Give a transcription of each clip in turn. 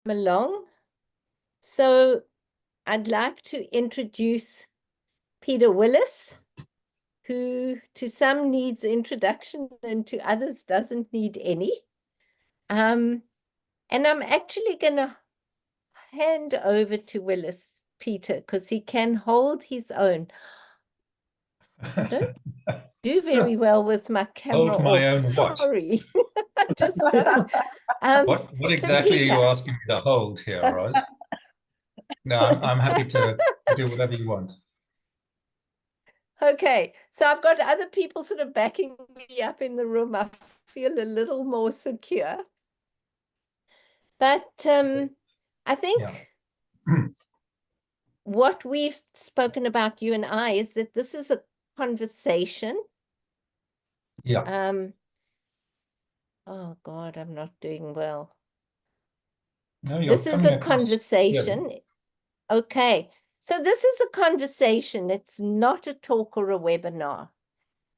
along. So I'd like to introduce Peter Willis, who to some needs introduction and to others doesn't need any. And I'm actually going to hand over to Willis, Peter, because he can hold his own. I don't do very well with my camera Hold my off. own what? Sorry. I just don't. What exactly are you asking me to hold here, Roz? No, I'm happy to do whatever you want. Okay, so I've got other people sort of backing me up in the room. I feel a little more secure. But I think what we've spoken about, you and I, is that this is a conversation. Yeah. Oh God, I'm not doing well. No, you're This is a coming across conversation. clearly. Okay, so this is a conversation. It's not a talk or a webinar.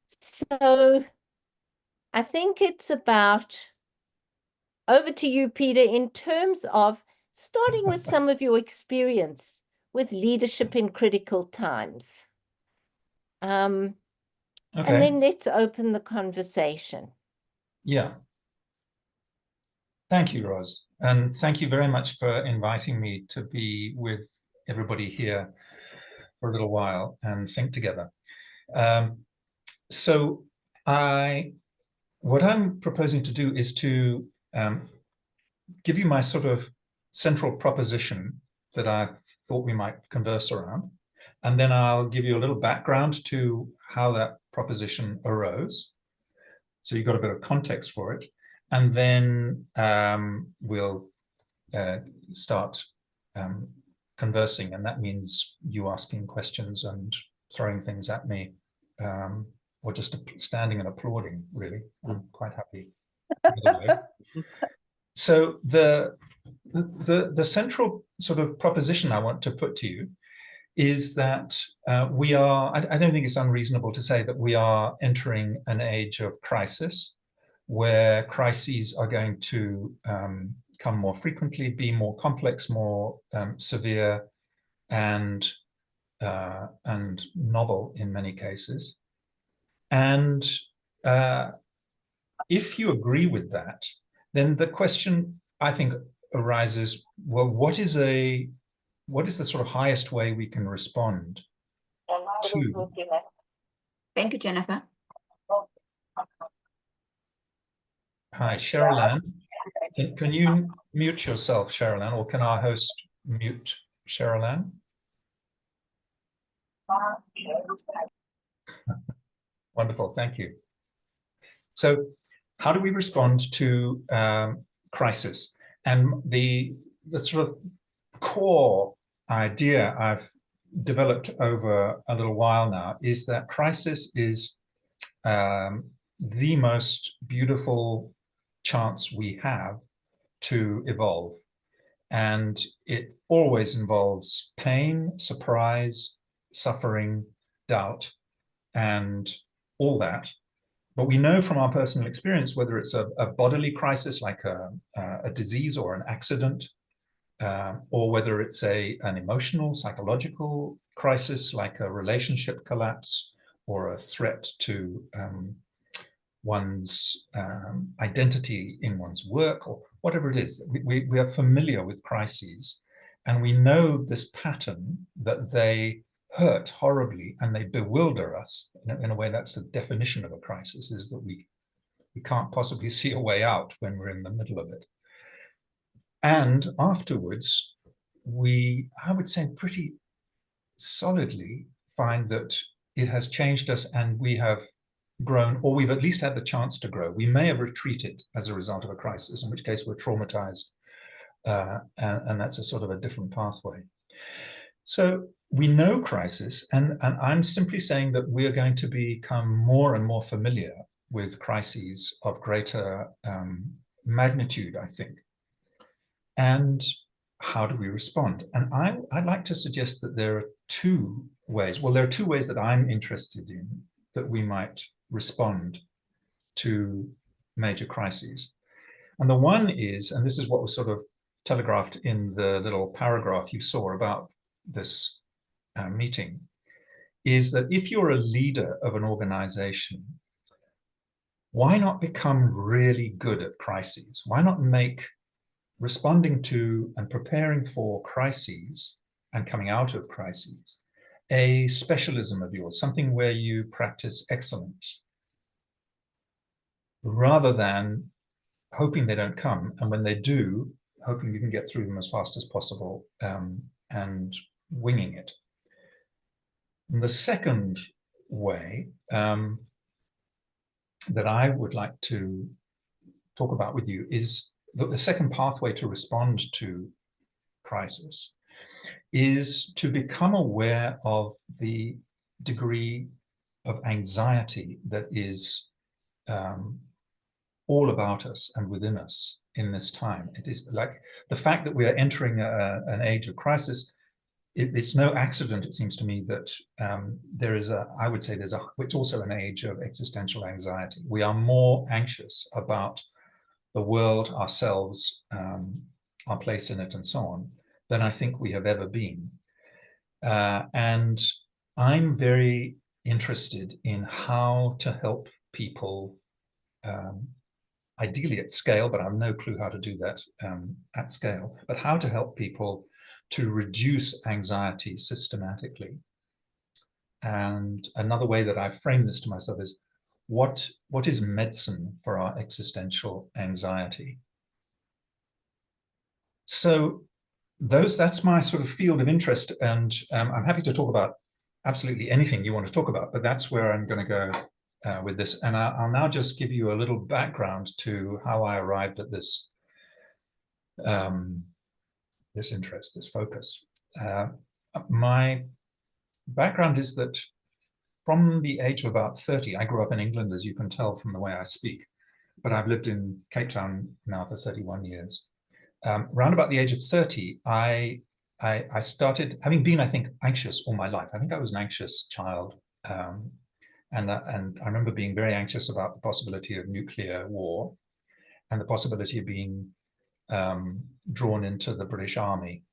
So I think it's about, over to you, Peter, in terms of starting with some of your experience with leadership in critical times. And then let's open the conversation. Yeah. Thank you, Roz. And thank you very much for inviting me to be with everybody here for a little while and think together. So what I'm proposing to do is to give you my sort of central proposition that I thought we might converse around. And then I'll give you a little background to how that proposition arose. So you've got a bit of context for it. And then we'll start conversing. And that means you asking questions and throwing things at me, or just standing and applauding, really. I'm quite happy. So the central sort of proposition I want to put to you is that we are, I don't think it's unreasonable to say that we are entering an age of crisis, where crises are going to come more frequently, be more complex, more severe, and novel in many cases. And if you agree with that, then the question, I think, arises, well, what is the sort of highest way we can respond to? Thank you, Jennifer. Hi, Cheryl Ann. Can you mute yourself, Cheryl Ann, or can our host mute Cheryl Ann? Wonderful, thank you. So how do we respond to crisis? And the sort of core idea I've developed over a little while now is that crisis is the most beautiful chance we have to evolve. And it always involves pain, surprise, suffering, doubt, and all that. But we know from our personal experience, whether it's a bodily crisis like a disease or an accident, or whether it's an emotional, psychological crisis like a relationship collapse or a threat to one's identity in one's work, or whatever it is, we are familiar with crises. And we know this pattern that they hurt horribly and they bewilder us. In a way, that's the definition of a crisis, is that we can't possibly see a way out when we're in the middle of it. And afterwards, I would say pretty solidly find that it has changed us and we have grown, or we've at least had the chance to grow. We may have retreated as a result of a crisis, in which case we're traumatized, and that's a sort of a different pathway. So we know crisis, and I'm simply saying that we're going to become more and more familiar with crises of greater magnitude, I think. And how do we respond? And I'd like to suggest that there are two ways. Well, there are two ways that I'm interested in that we might respond to major crises. And the one is, and this is what was sort of telegraphed in the little paragraph you saw about this meeting is that if you're a leader of an organization, why not become really good at crises? Why not make responding to and preparing for crises and coming out of crises a specialism of yours, something where you practice excellence, rather than hoping they don't come, and when they do, hoping you can get through them as fast as possible and winging it. And the second way that I would like to talk about with you is the second pathway to respond to crisis is to become aware of the degree of anxiety that is all about us and within us in this time. It is like the fact that we are entering an age of crisis. It's no accident, it seems to me, that there is I would say it's also an age of existential anxiety. We are more anxious about the world, ourselves, our place in it, and so on, than I think we have ever been. And I'm very interested in how to help people, ideally at scale, but I have no clue how to do that at scale, but how to help people to reduce anxiety systematically. And another way that I've framed this to myself is, what is medicine for our existential anxiety? So that's my sort of field of interest, and I'm happy to talk about absolutely anything you want to talk about, but that's where I'm going to go with this. And I'll now just give you a little background to how I arrived at this this interest, this focus. My background is that from the age of about 30, I grew up in England, as you can tell from the way I speak, but I've lived in Cape Town now for 31 years. Around about the age of 30, I started, having been, I think, anxious all my life. I think I was an anxious child. And I remember being very anxious about the possibility of nuclear war and the possibility of being drawn into the British Army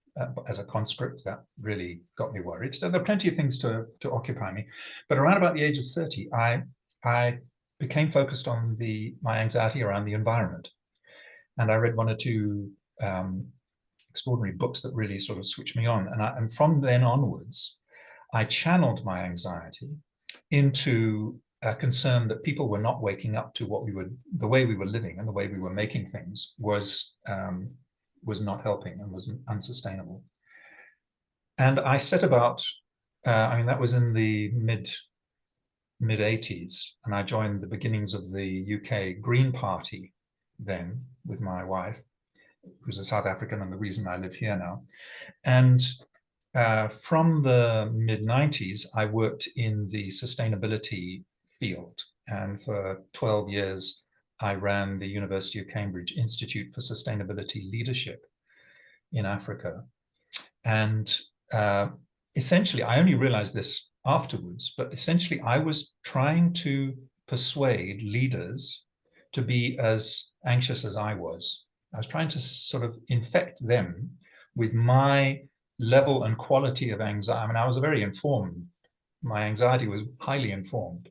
as a conscript. That really got me worried. So there are plenty of things to occupy me. But around about the age of 30, I became focused on my anxiety around the environment. And I read one or two extraordinary books that really sort of switched me on. And from then onwards, I channeled my anxiety into a concern that people were not waking up to the way we were living and the way we were making things was not helping and was unsustainable. And I set about, I mean, that was in the mid-80s, and I joined the beginnings of the UK Green Party then with my wife, who's a South African and the reason I live here now. And from the mid-90s, I worked in the sustainability field. And for 12 years, I ran the University of Cambridge Institute for Sustainability Leadership in Africa. And essentially, I only realized this afterwards, but essentially I was trying to persuade leaders to be as anxious as I was. I was trying to sort of infect them with my level and quality of anxiety. I mean, I was very informed. My anxiety was highly informed.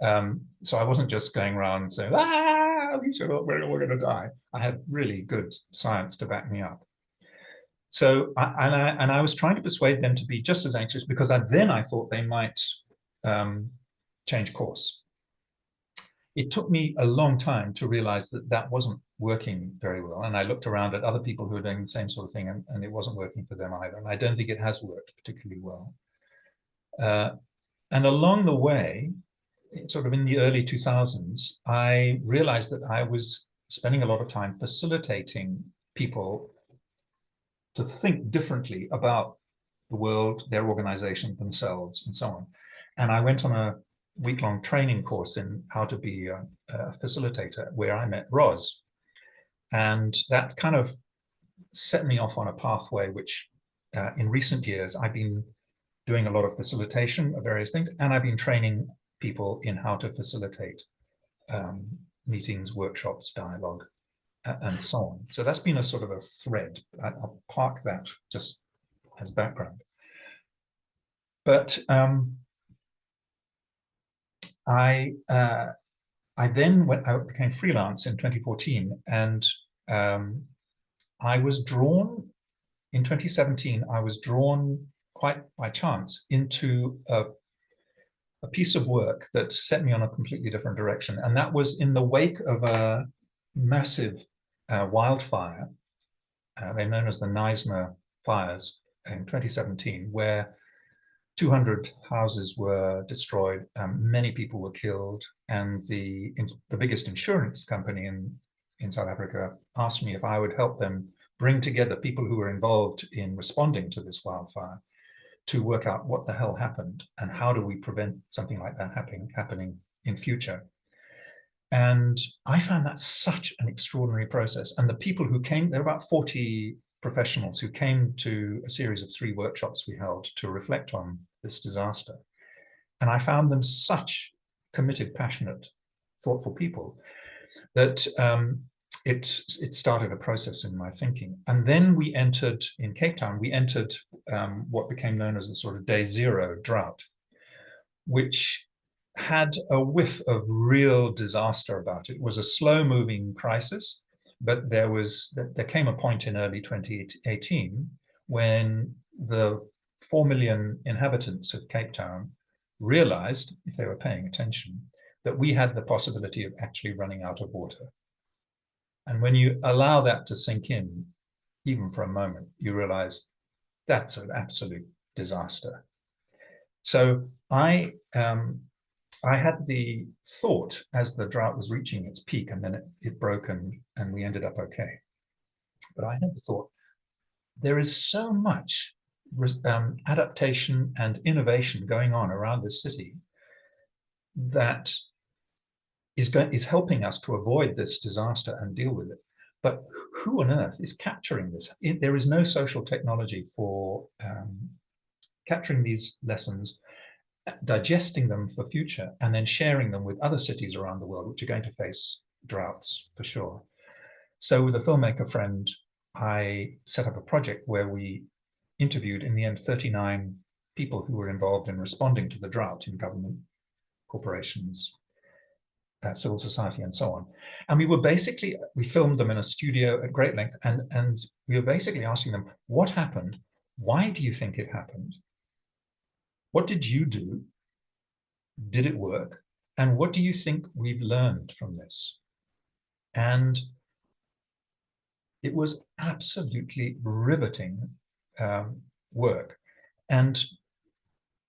So I wasn't just going around saying, we're all going to die. I had really good science to back me up. So, I was trying to persuade them to be just as anxious, because then I thought they might change course. It took me a long time to realize that wasn't working very well. And I looked around at other people who were doing the same sort of thing, and it wasn't working for them either. And I don't think it has worked particularly well. And along the way, sort of in the early 2000s, I realized that I was spending a lot of time facilitating people to think differently about the world, their organization, themselves, and so on. And I went on a week-long training course in how to be a facilitator, where I met Roz. And that kind of set me off on a pathway which in recent years, I've been doing a lot of facilitation of various things, and I've been training people in how to facilitate meetings, workshops, dialogue, and so on. So that's been a sort of a thread. I'll park that just as background. But I then I became freelance in 2014, and I was drawn in 2017. I was drawn quite by chance into a piece of work that set me on a completely different direction, and that was in the wake of a massive wildfire. They're known as the Neisner fires in 2017, where 200 houses were destroyed, many people were killed, and the biggest insurance company in South Africa asked me if I would help them bring together people who were involved in responding to this wildfire to work out what the hell happened and how do we prevent something like that happening in future. And I found that such an extraordinary process. And the people who came, there were about 40 professionals who came to a series of 3 workshops we held to reflect on this disaster. And I found them such committed, passionate, thoughtful people that it started a process in my thinking. And then we entered, in Cape Town, we entered what became known as the sort of day zero drought, which had a whiff of real disaster about it. It was a slow-moving crisis, but there came a point in early 2018 when the 4 million inhabitants of Cape Town realized, if they were paying attention, that we had the possibility of actually running out of water. And when you allow that to sink in, even for a moment, you realize that's an absolute disaster. So I had the thought, as the drought was reaching its peak, and then it broke and we ended up okay. But I had the thought, there is so much adaptation and innovation going on around this city that is helping us to avoid this disaster and deal with it. But who on earth is capturing this? There is no social technology for capturing these lessons, digesting them for future, and then sharing them with other cities around the world, which are going to face droughts for sure. So with a filmmaker friend, I set up a project where we interviewed, in the end, 39 people who were involved in responding to the drought in government, corporations, civil society, and so on. And we filmed them in a studio at great length, and we were basically asking them, what happened? Why do you think it happened? What did you do? Did it work? And what do you think we've learned from this? And it was absolutely riveting work. And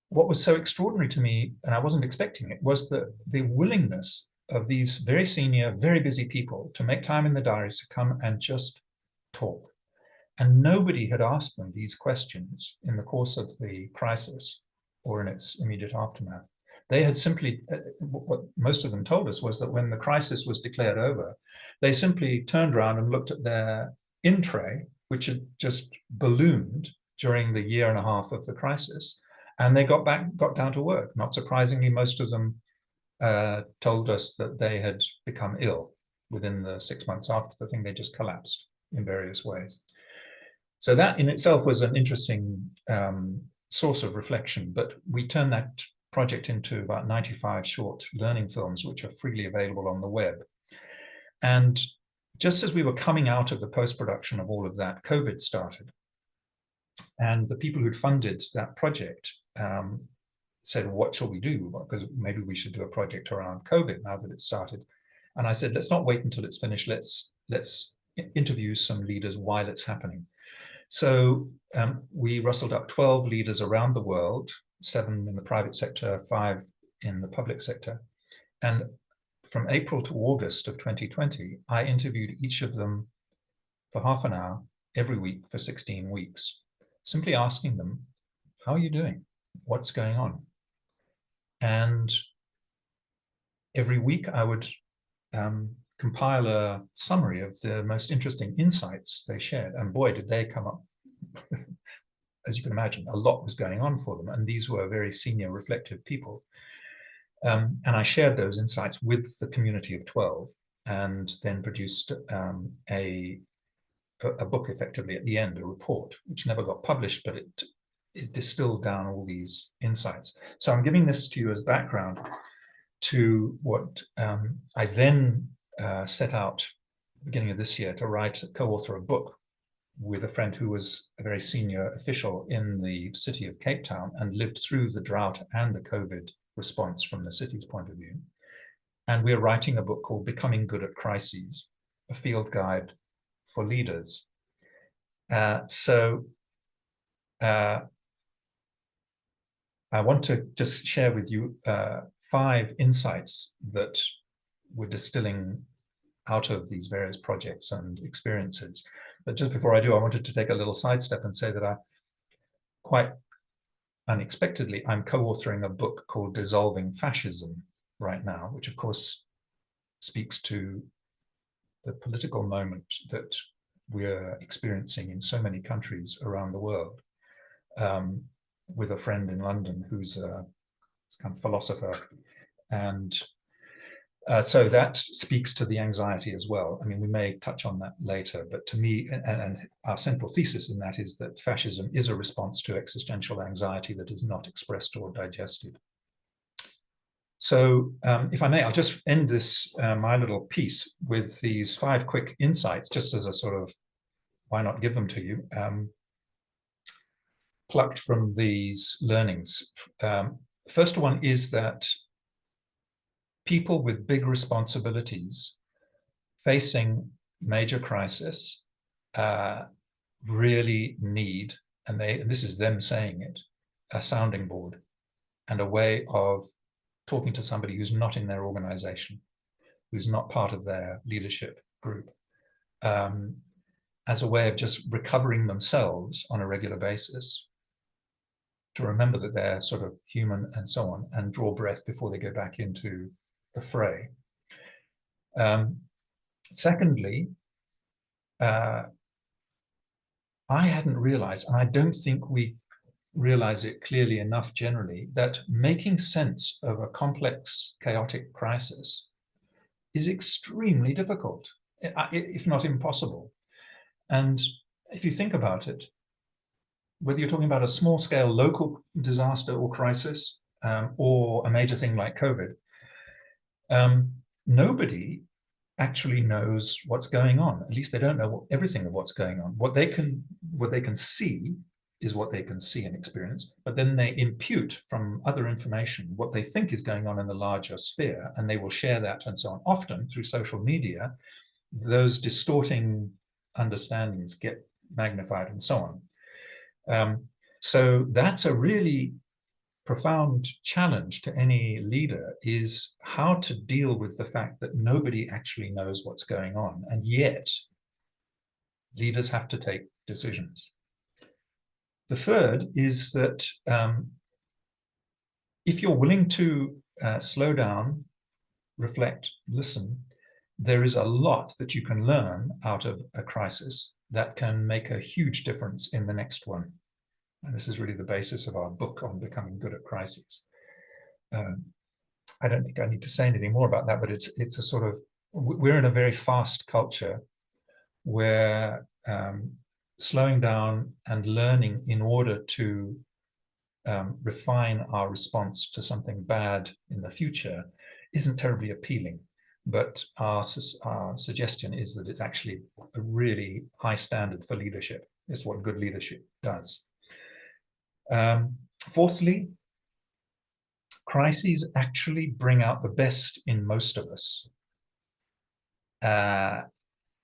what was so extraordinary to me, and I wasn't expecting it, was the willingness of these very senior, very busy people to make time in the diaries to come and just talk. And nobody had asked them these questions in the course of the crisis or in its immediate aftermath. They had simply, what most of them told us was that when the crisis was declared over, they simply turned around and looked at their in-tray, which had just ballooned during the year and a half of the crisis, and they got down to work. Not surprisingly, most of them told us that they had become ill within the 6 months after the thing. They just collapsed in various ways. So that in itself was an interesting source of reflection, but we turned that project into about 95 short learning films, which are freely available on the web. And just as we were coming out of the post-production of all of that, COVID started. And the people who'd funded that project said, what shall we do? Because maybe we should do a project around COVID now that it's started. And I said, let's not wait until it's finished. Let's interview some leaders while it's happening. So we rustled up 12 leaders around the world, 7 in the private sector, 5 in the public sector. And from April to August of 2020, I interviewed each of them for half an hour every week for 16 weeks, simply asking them, how are you doing? What's going on? And every week I would compile a summary of the most interesting insights they shared. And boy, did they come up. As you can imagine, a lot was going on for them. And these were very senior, reflective people. And I shared those insights with the community of 12. and then produced a book effectively at the end, a report, which never got published, but it distilled down all these insights. So I'm giving this to you as background to what I then set out at the beginning of this year to co-author a book with a friend who was a very senior official in the city of Cape Town and lived through the drought and the COVID response from the city's point of view. And we're writing a book called Becoming Good at Crises, a field guide for leaders. I want to just share with you 5 insights that we're distilling out of these various projects and experiences. But just before I do, I wanted to take a little sidestep and say that quite unexpectedly, I'm co-authoring a book called Dissolving Fascism right now, which of course speaks to the political moment that we're experiencing in so many countries around the world, with a friend in London who's a kind of philosopher. And so that speaks to the anxiety as well. I mean, we may touch on that later, but to me, and our central thesis in that is that fascism is a response to existential anxiety that is not expressed or digested. So if I may, I'll just end this, my little piece, with these 5 quick insights, just as a sort of, why not give them to you, plucked from these learnings. First one is that people with big responsibilities facing major crisis really need, and this is them saying it, a sounding board and a way of talking to somebody who's not in their organization, who's not part of their leadership group, as a way of just recovering themselves on a regular basis, to remember that they're sort of human and so on, and draw breath before they go back into the fray. Secondly, I hadn't realized, and I don't think we realize it clearly enough generally, that making sense of a complex, chaotic crisis is extremely difficult, if not impossible. And if you think about it, whether you're talking about a small-scale local disaster or crisis, or a major thing like COVID, nobody actually knows what's going on. At least they don't know everything of what's going on. What they can see is what they can see and experience, but then they impute from other information what they think is going on in the larger sphere, and they will share that and so on. Often through social media, those distorting understandings get magnified and so on. So that's a really profound challenge to any leader, is how to deal with the fact that nobody actually knows what's going on, and yet leaders have to take decisions. The third is that if you're willing to slow down, reflect, listen, there is a lot that you can learn out of a crisis that can make a huge difference in the next one. And this is really the basis of our book on becoming good at crises. I don't think I need to say anything more about that, but it's a sort of, we're in a very fast culture where slowing down and learning in order to refine our response to something bad in the future isn't terribly appealing. But our suggestion is that it's actually a really high standard for leadership. It's what good leadership does. Fourthly, crises actually bring out the best in most of us.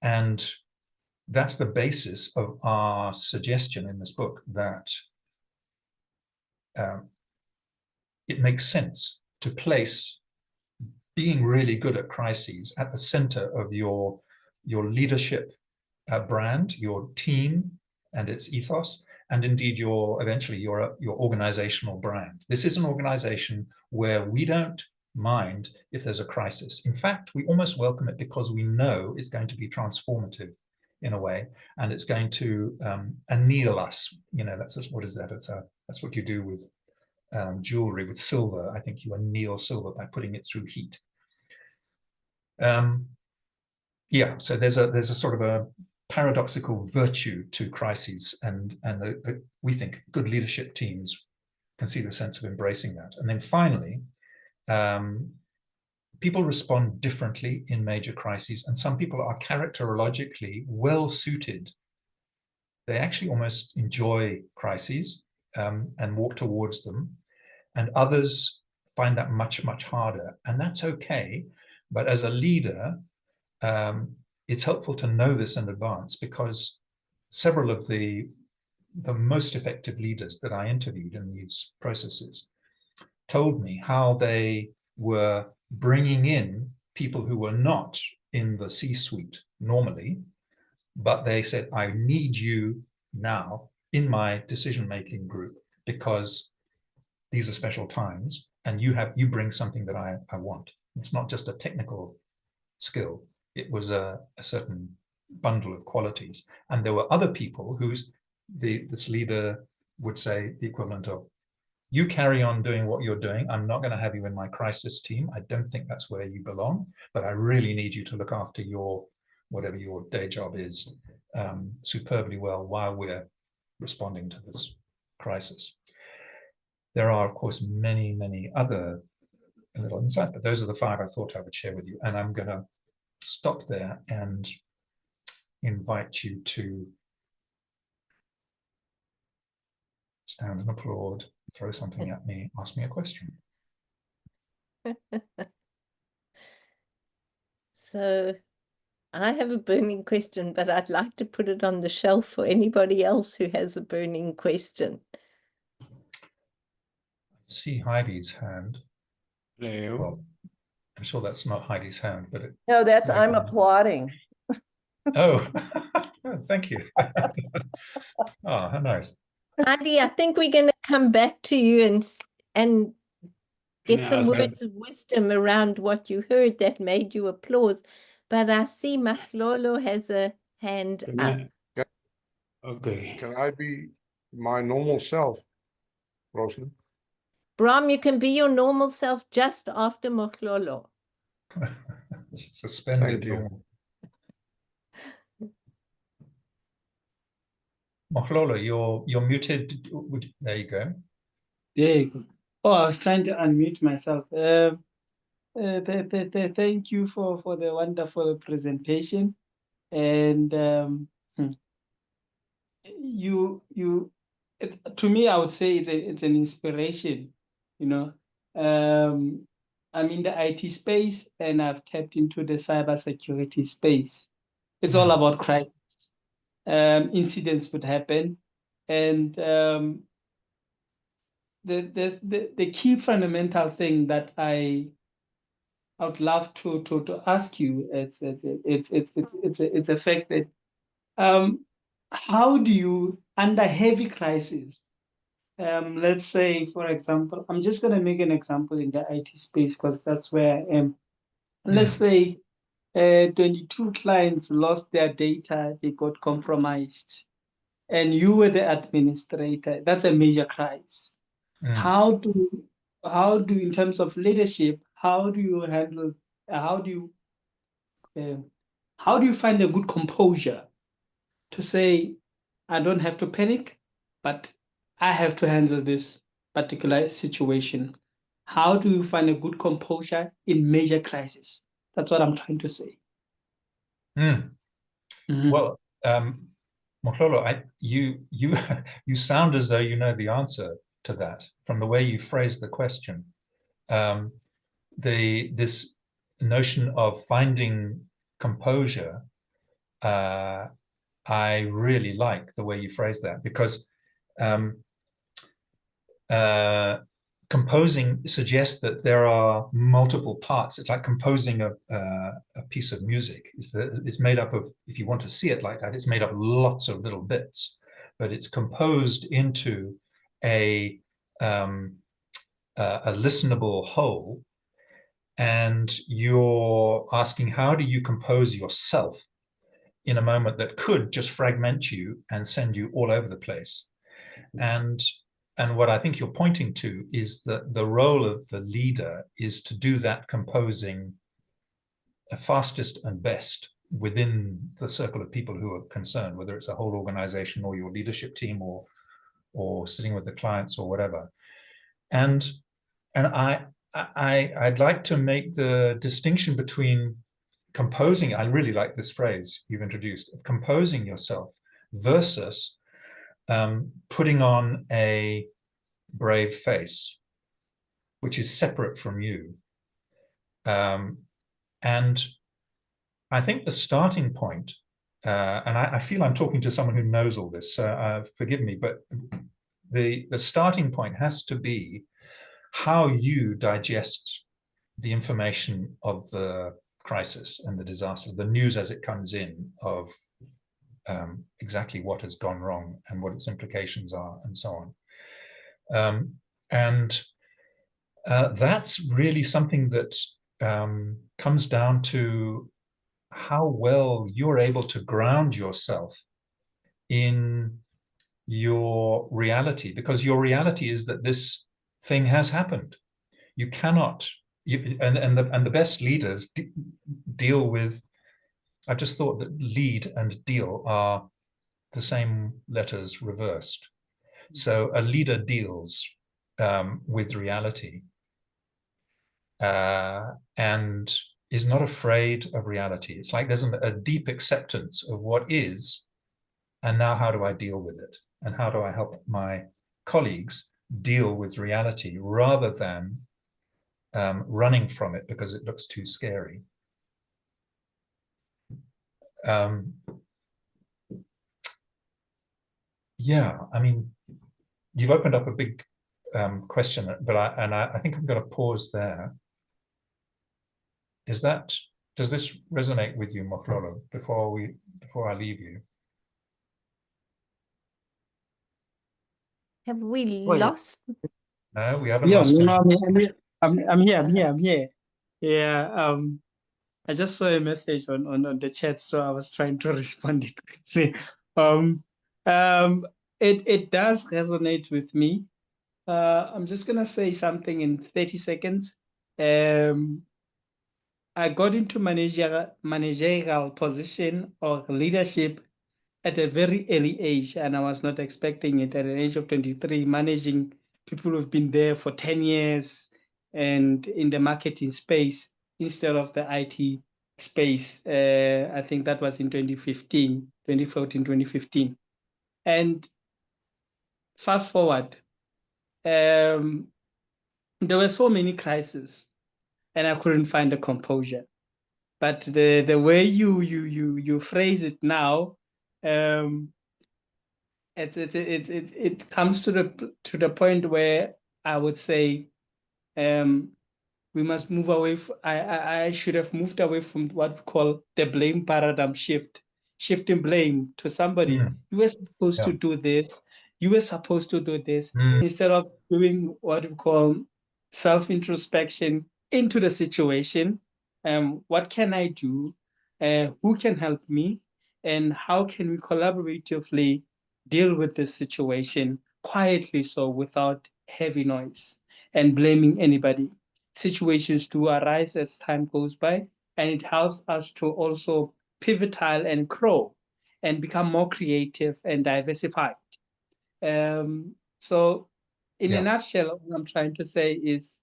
And that's the basis of our suggestion in this book, that it makes sense to place being really good at crises at the center of your leadership brand, your team and its ethos, and indeed eventually your organizational brand. This is an organization where we don't mind if there's a crisis. In fact, we almost welcome it because we know it's going to be transformative in a way, and it's going to anneal us. You know, what is that? That's what you do with jewelry, with silver. I think you anneal silver by putting it through heat. Yeah, so there's a sort of a paradoxical virtue to crises, and we think good leadership teams can see the sense of embracing that. And then finally, people respond differently in major crises, and some people are characterologically well suited. They actually almost enjoy crises and walk towards them, and others find that much, much harder, and that's okay. But as a leader, it's helpful to know this in advance, because several of the most effective leaders that I interviewed in these processes told me how they were bringing in people who were not in the C-suite normally, but they said, I need you now in my decision-making group because these are special times, and you bring something that I want. It's not just a technical skill. It was a certain bundle of qualities. And there were other people this leader would say the equivalent of, you carry on doing what you're doing. I'm not going to have you in my crisis team. I don't think that's where you belong, but I really need you to look after whatever your day job is superbly well while we're responding to this crisis. There are, of course, many, many other little insights, but those are the 5 I thought I would share with you. And I'm going to stop there and invite you to stand and applaud, throw something at me, ask me a question. So I have a burning question, but I'd like to put it on the shelf for anybody else who has a burning question. See Heidi's hand. Hello. Well, I'm sure that's not Heidi's hand, but No, that's I'm applauding. Oh, thank you. Oh, how nice. Heidi, I think we're going to come back to you and get Yeah, some I was words of wisdom around what you heard that made you applause. But I see Mahlolo has a hand Can up. I- Okay. Can I be my normal self, Rosalind? Bram, you can be your normal self just after Mahlolo. Suspended. Thank you. Normal. Mahlolo, you're muted. There you go. There you go. Oh, I was trying to unmute myself. Thank you for the wonderful presentation. And to me, I would say it's an inspiration. You know, I'm in the IT space and I've tapped into the cybersecurity space. It's all about crisis. Incidents would happen, and the key fundamental thing that I would love to ask you, it's a fact that how do you, under heavy crisis, let's say, for example, I'm just going to make an example in the IT space because that's where I am. Let's say 22 clients lost their data, they got compromised, and you were the administrator. That's a major crisis. How do, in terms of leadership, how do you handle, how do you find a good composure to say, I don't have to panic, but I have to handle this particular situation? How do you find a good composure in major crisis? That's what I'm trying to say. Well, Mahlolo, you sound as though you know the answer to that from the way you phrased the question. This notion of finding composure, I really like the way you phrase that, because composing suggests that there are multiple parts. It's like composing a piece of music. It's made up of, if you want to see it like that, it's made up of lots of little bits, but it's composed into a listenable whole. And you're asking, how do you compose yourself in a moment that could just fragment you and send you all over the place? And what I think you're pointing to is that the role of the leader is to do that composing fastest and best within the circle of people who are concerned, whether it's a whole organization or your leadership team or sitting with the clients or whatever. And I'd like to make the distinction between composing, I really like this phrase you've introduced, of composing yourself versus putting on a brave face, which is separate from you. And I think the starting point, and I feel I'm talking to someone who knows all this, so forgive me, but the starting point has to be how you digest the information of the crisis and the disaster, the news as it comes in of exactly what has gone wrong and what its implications are and so on. That's really something that comes down to how well you're able to ground yourself in your reality, because your reality is that this thing has happened. You cannot, and the best leaders deal with, I've just thought that lead and deal are the same letters reversed. So a leader deals with reality and is not afraid of reality. It's like there's a deep acceptance of what is, and now how do I deal with it? And how do I help my colleagues deal with reality rather than running from it because it looks too scary? Yeah, I mean, you've opened up a big question, but I think I'm going to pause there. Does this resonate with you, Moklolo, before I leave you? Have we Oh, yeah. lost? No, we haven't Yeah, lost no, him. I'm here. Yeah, I just saw a message on the chat, so I was trying to respond it quickly. It does resonate with me. I'm just gonna say something in 30 seconds. I got into managerial position or leadership at a very early age, and I was not expecting it at an age of 23, managing people who've been there for 10 years and in the marketing space instead of the IT space. I think that was in 2014, 2015. And fast forward, there were so many crises and I couldn't find the composure. But the way you phrase it now, it comes to the point where I would say we must move away. I should have moved away from what we call the blame paradigm shift, shifting blame to somebody. You were supposed to do this. You were supposed to do this instead of doing what we call self-introspection into the situation. What can I do? Who can help me? And how can we collaboratively deal with this situation quietly, so without heavy noise and blaming anybody? Situations do arise as time goes by, and it helps us to also pivotal and grow and become more creative and diversified. So in a nutshell, what I'm trying to say is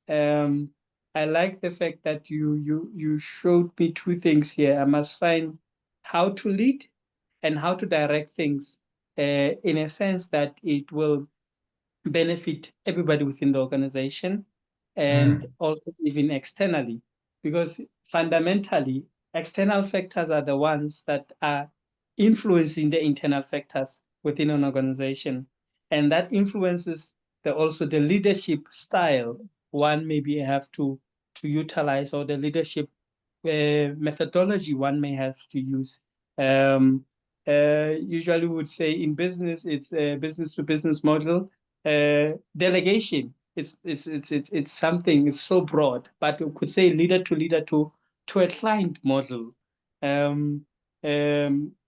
I like the fact that you showed me two things here. I must find how to lead and how to direct things in a sense that it will benefit everybody within the organization and also even externally, because fundamentally external factors are the ones that are influencing the internal factors within an organization, and that influences also the leadership style one maybe have to utilize, or the leadership methodology one may have to use. Usually we would say in business it's a business to business model. Delegation, it's something, it's so broad, but we could say leader to a client model,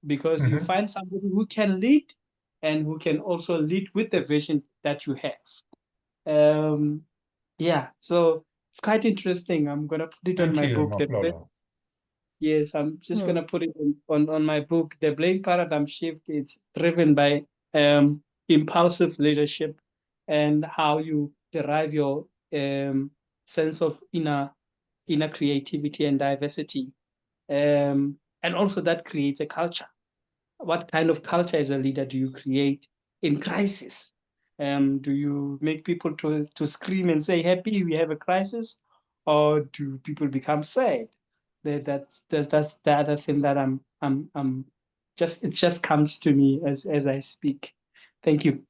because you find somebody who can lead and who can also lead with the vision that you have. Yeah, so it's quite interesting. I'm gonna put it on Thank my you, book. Moklolo. Yes, I'm just Hmm. gonna put it on my book. The blame paradigm shift, it's driven by impulsive leadership and how you derive your sense of inner creativity and diversity. And also that creates a culture. What kind of culture as a leader do you create in crisis? Do you make people to scream and say, happy we have a crisis? Or do people become sad? That's the other thing that I'm just, it just comes to me as I speak. Thank you.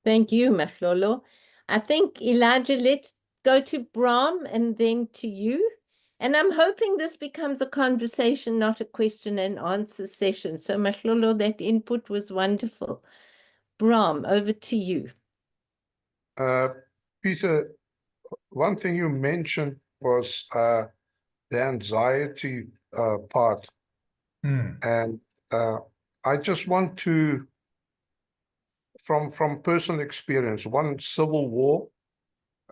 Thank you, Mahlolo. I think, Elijah, let's go to Brahm and then to you. And I'm hoping this becomes a conversation, not a question and answer session. So, Mahlolo, that input was wonderful. Brahm, over to you. Peter, one thing you mentioned was the anxiety part. And I just want to, from personal experience, one civil war,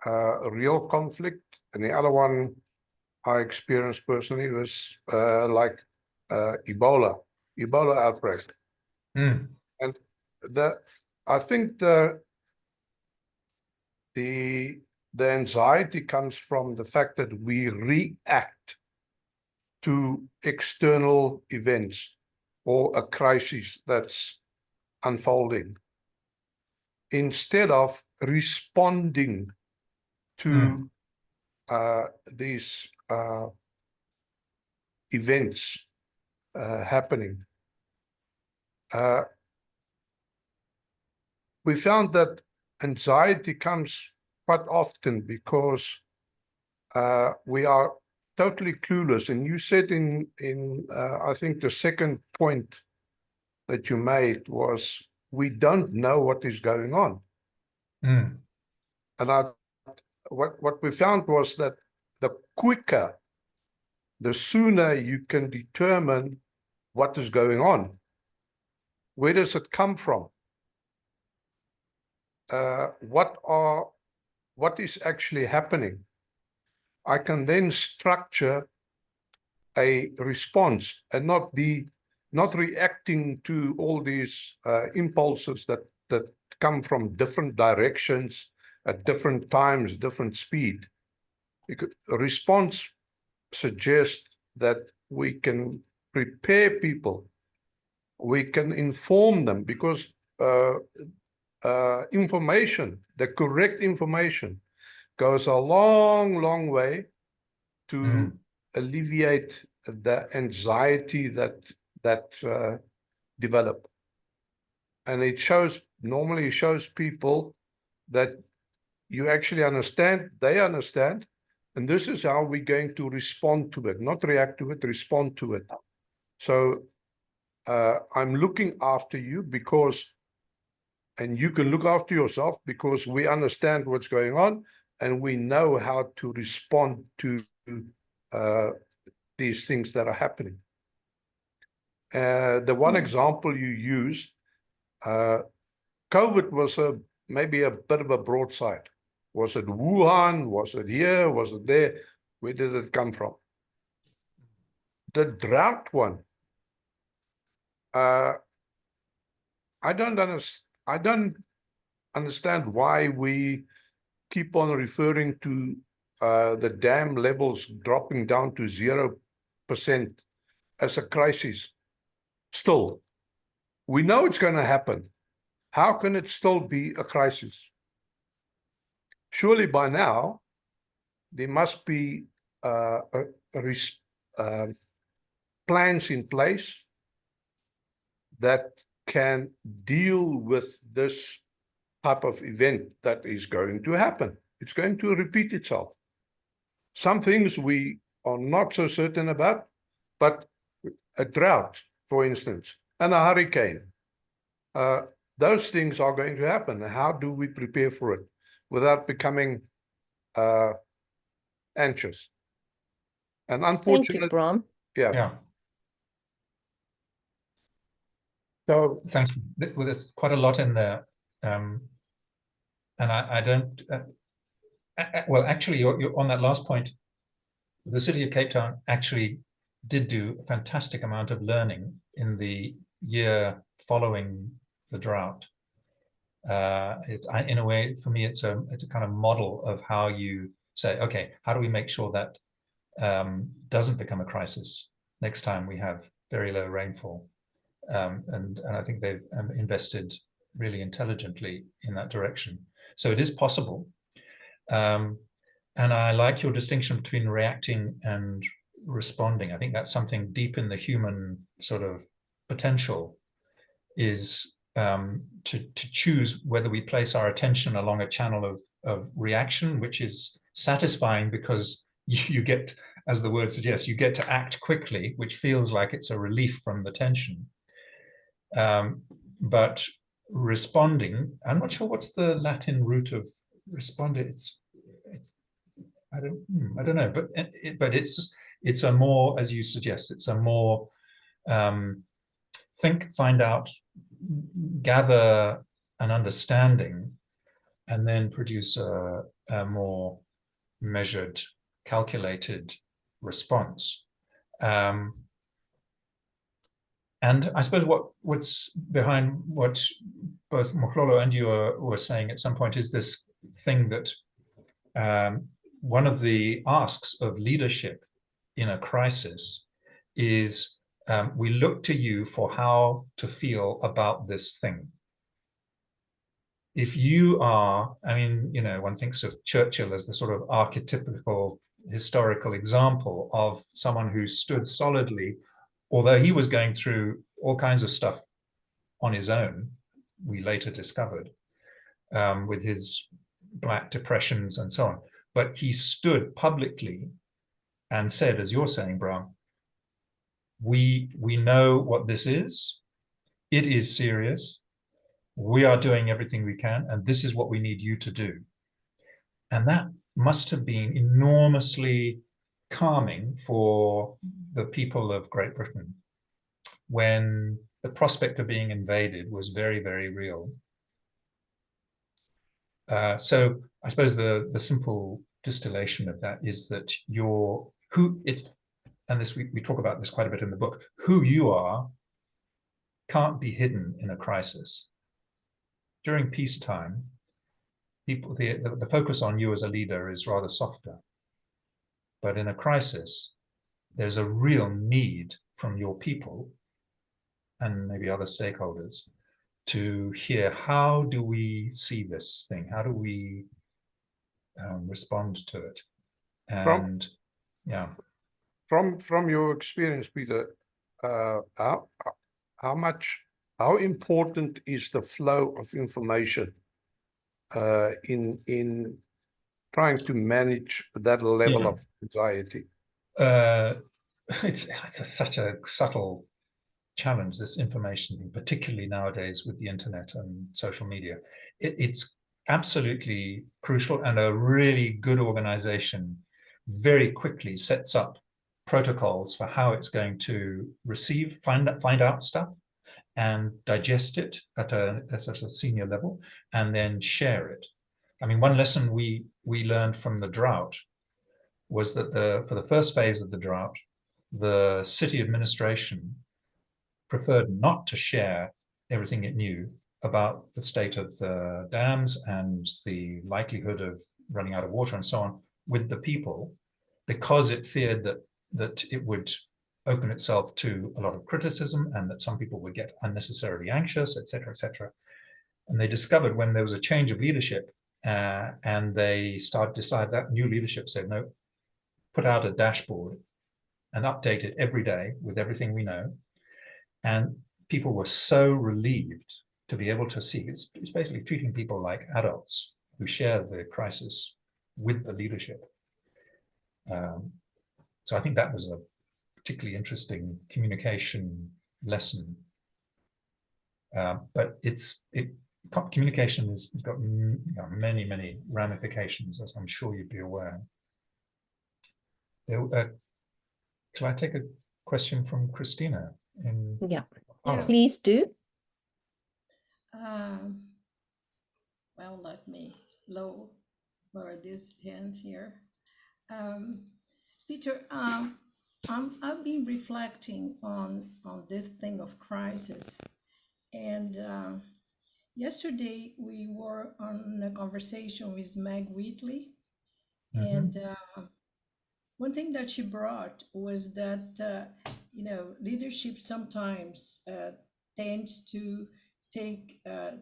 a real conflict, and the other one I experienced personally was like Ebola outbreak. And I think the anxiety comes from the fact that we react to external events or a crisis that's unfolding instead of responding to these events happening. We found that anxiety comes quite often because we are totally clueless. And you said in I think the second point that you made was we don't know what is going on. And what we found was that the sooner you can determine what is going on, where does it come from, what is actually happening, I can then structure a response and not reacting to all these impulses that come from different directions at different times, different speed. Because a response suggests that we can prepare people, we can inform them, because information, the correct information, goes a long way to alleviate the anxiety that develop. And it normally shows people that you actually understand, they understand, and this is how we're going to respond to it, not react to it, respond to it. So I'm looking after you because, and you can look after yourself because we understand what's going on and we know how to respond to these things that are happening. The one example you used, COVID was maybe a bit of a broadside. Was it Wuhan? Was it here? Was it there? Where did it come from? The drought one, I don't understand why we keep on referring to the dam levels dropping down to 0% as a crisis. Still, we know it's going to happen. How can it still be a crisis? Surely by now, there must be plans in place that can deal with this type of event that is going to happen. It's going to repeat itself. Some things we are not so certain about, but a drought, for instance, and a hurricane, those things are going to happen. How do we prepare for it without becoming anxious? And unfortunately, thank you, Brahm. Yeah. So thanks. Well, there's quite a lot in there, and I don't. Well, actually, you're on that last point. The city of Cape Town actually did do a fantastic amount of learning in the year following the drought. In a way, for me, it's a kind of model of how you say, okay, how do we make sure that doesn't become a crisis next time we have very low rainfall? And I think they've invested really intelligently in that direction. So it is possible. And I like your distinction between reacting and responding. I think that's something deep in the human sort of potential, is to choose whether we place our attention along a channel of reaction, which is satisfying because you get, as the word suggests, you get to act quickly, which feels like it's a relief from the tension. But responding, I'm not sure what's the Latin root of respond. It's I don't know, but it's a more, as you suggest, it's a more think, find out, gather an understanding, and then produce a more measured, calculated response. And I suppose what's behind what both Moklolo and you were saying at some point is this thing that one of the asks of leadership in a crisis is we look to you for how to feel about this thing. If you are, I mean, you know, one thinks of Churchill as the sort of archetypical historical example of someone who stood solidly, although he was going through all kinds of stuff on his own, we later discovered, with his Black depressions and so on. But he stood publicly and said, as you're saying, Bram, we know what this is. It is serious. We are doing everything we can, and this is what we need you to do. And that must have been enormously calming for the people of Great Britain when the prospect of being invaded was very, very real. So I suppose the simple distillation of that is that and this we talk about this quite a bit in the book, who you are can't be hidden in a crisis. During peacetime, the focus on you as a leader is rather softer. But in a crisis, there's a real need from your people and maybe other stakeholders to hear, how do we see this thing? How do we respond to it? And from your experience, Peter, how important is the flow of information in trying to manage that level of anxiety? It's such a subtle challenge, this information, particularly nowadays with the internet and social media. It's absolutely crucial, and a really good organization very quickly sets up protocols for how it's going to find out stuff and digest it at a senior level, and then share it. I mean, one lesson we learned from the drought was that for the first phase of the drought, the city administration preferred not to share everything it knew about the state of the dams and the likelihood of running out of water and so on with the people, because it feared that it would open itself to a lot of criticism and that some people would get unnecessarily anxious, etc., etc. And they discovered when there was a change of leadership and they started to decide, that new leadership said, no, put out a dashboard and update it every day with everything we know. And people were so relieved to be able to see. It's basically treating people like adults who share the crisis with the leadership. So I think that was a particularly interesting communication lesson. But communication has got many, many ramifications, as I'm sure you'd be aware. Shall I take a question from Christina? Yeah, Yeah. please do. Well, let me lower this hand here. Peter, I've been reflecting on this thing of crisis, and yesterday we were on a conversation with Meg Wheatley, and one thing that she brought was that leadership sometimes tends to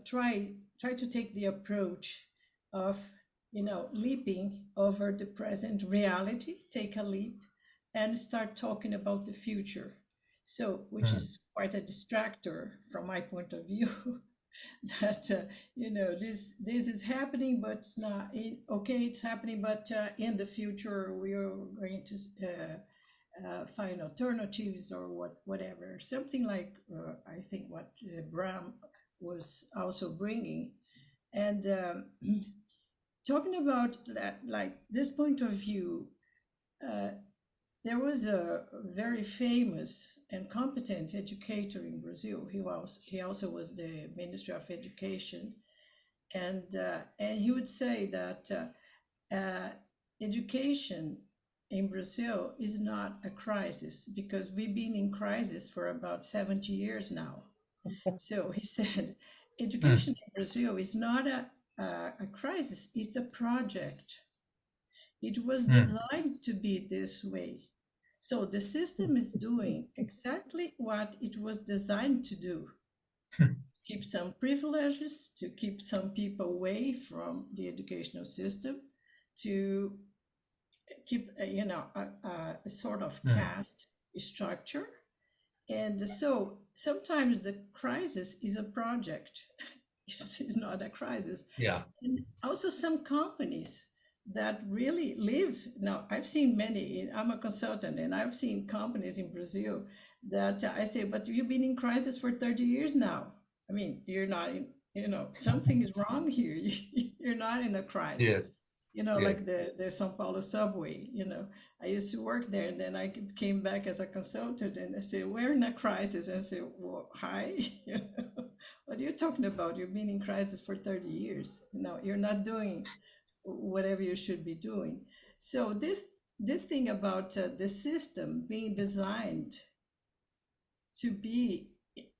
try to take the approach of leaping over the present reality, take a leap and start talking about the future. So, which is quite a distractor from my point of view. That this is happening, but it's not okay. It's happening, but in the future we are going to find alternatives or whatever. Something like I think what Bram was also bringing, and talking about that, like this point of view. There was a very famous and competent educator in Brazil. He also was the Minister of Education, and he would say that education in Brazil is not a crisis because we've been in crisis for about 70 years now. So he said, education in Brazil is not a crisis; it's a project. It was designed to be this way. So the system is doing exactly what it was designed to do. Keep some privileges, to keep some people away from the educational system, to keep a sort of caste structure. And so sometimes the crisis is a project. It's not a crisis. Yeah. And also some companies that really live. Now, I've seen many, I'm a consultant, and I've seen companies in Brazil that I say, but you've been in crisis for 30 years now. I mean, you're not in, something is wrong here. You're not in a crisis. Yes. Like the São Paulo subway, I used to work there, and then I came back as a consultant, and I said, we're in a crisis. And I said, well, hi, what are you talking about? You've been in crisis for 30 years. You're not doing whatever you should be doing. So this thing about the system being designed to be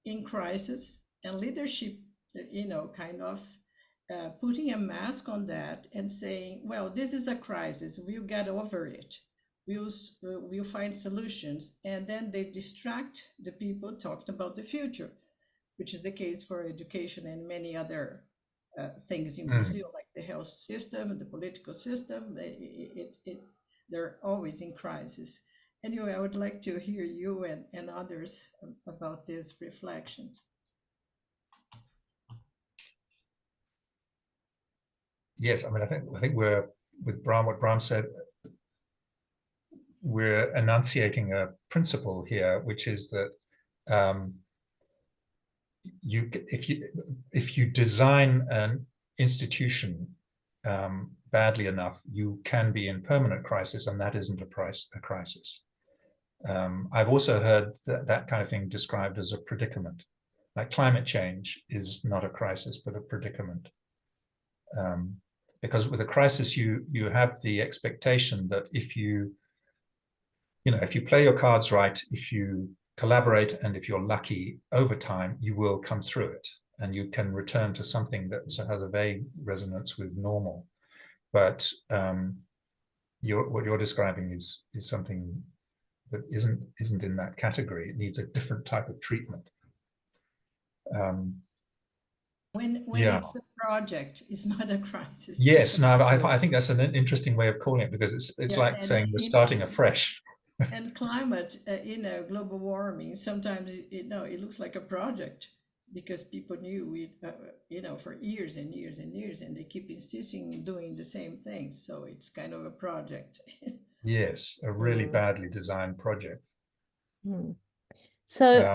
in crisis, and leadership, kind of putting a mask on that and saying, well, this is a crisis, we'll get over it, we'll find solutions, and then they distract the people talking about the future, which is the case for education and many other things in Brazil, like the health system and the political system. They're always in crisis. Anyway, I would like to hear you and others about this reflection. Yes, I mean, I think we're with Bram. What Bram said, we're enunciating a principle here, which is that if you design an institution badly enough, you can be in permanent crisis, and that isn't a crisis. I've also heard that kind of thing described as a predicament. Like climate change is not a crisis, but a predicament. Because with a crisis, you have the expectation that if you play your cards right, if you collaborate, and if you're lucky, over time, you will come through it, and you can return to something that has a vague resonance with normal. But what you're describing is something that isn't in that category. It needs a different type of treatment. When it's a project, it's not a crisis. Yes, no, I think that's an interesting way of calling it, because it's like saying we're starting afresh. And climate, global warming, sometimes it looks like a project, because people knew it, for years and years and years, and they keep insisting on doing the same thing. So it's kind of a project. Yes, a really badly designed project. So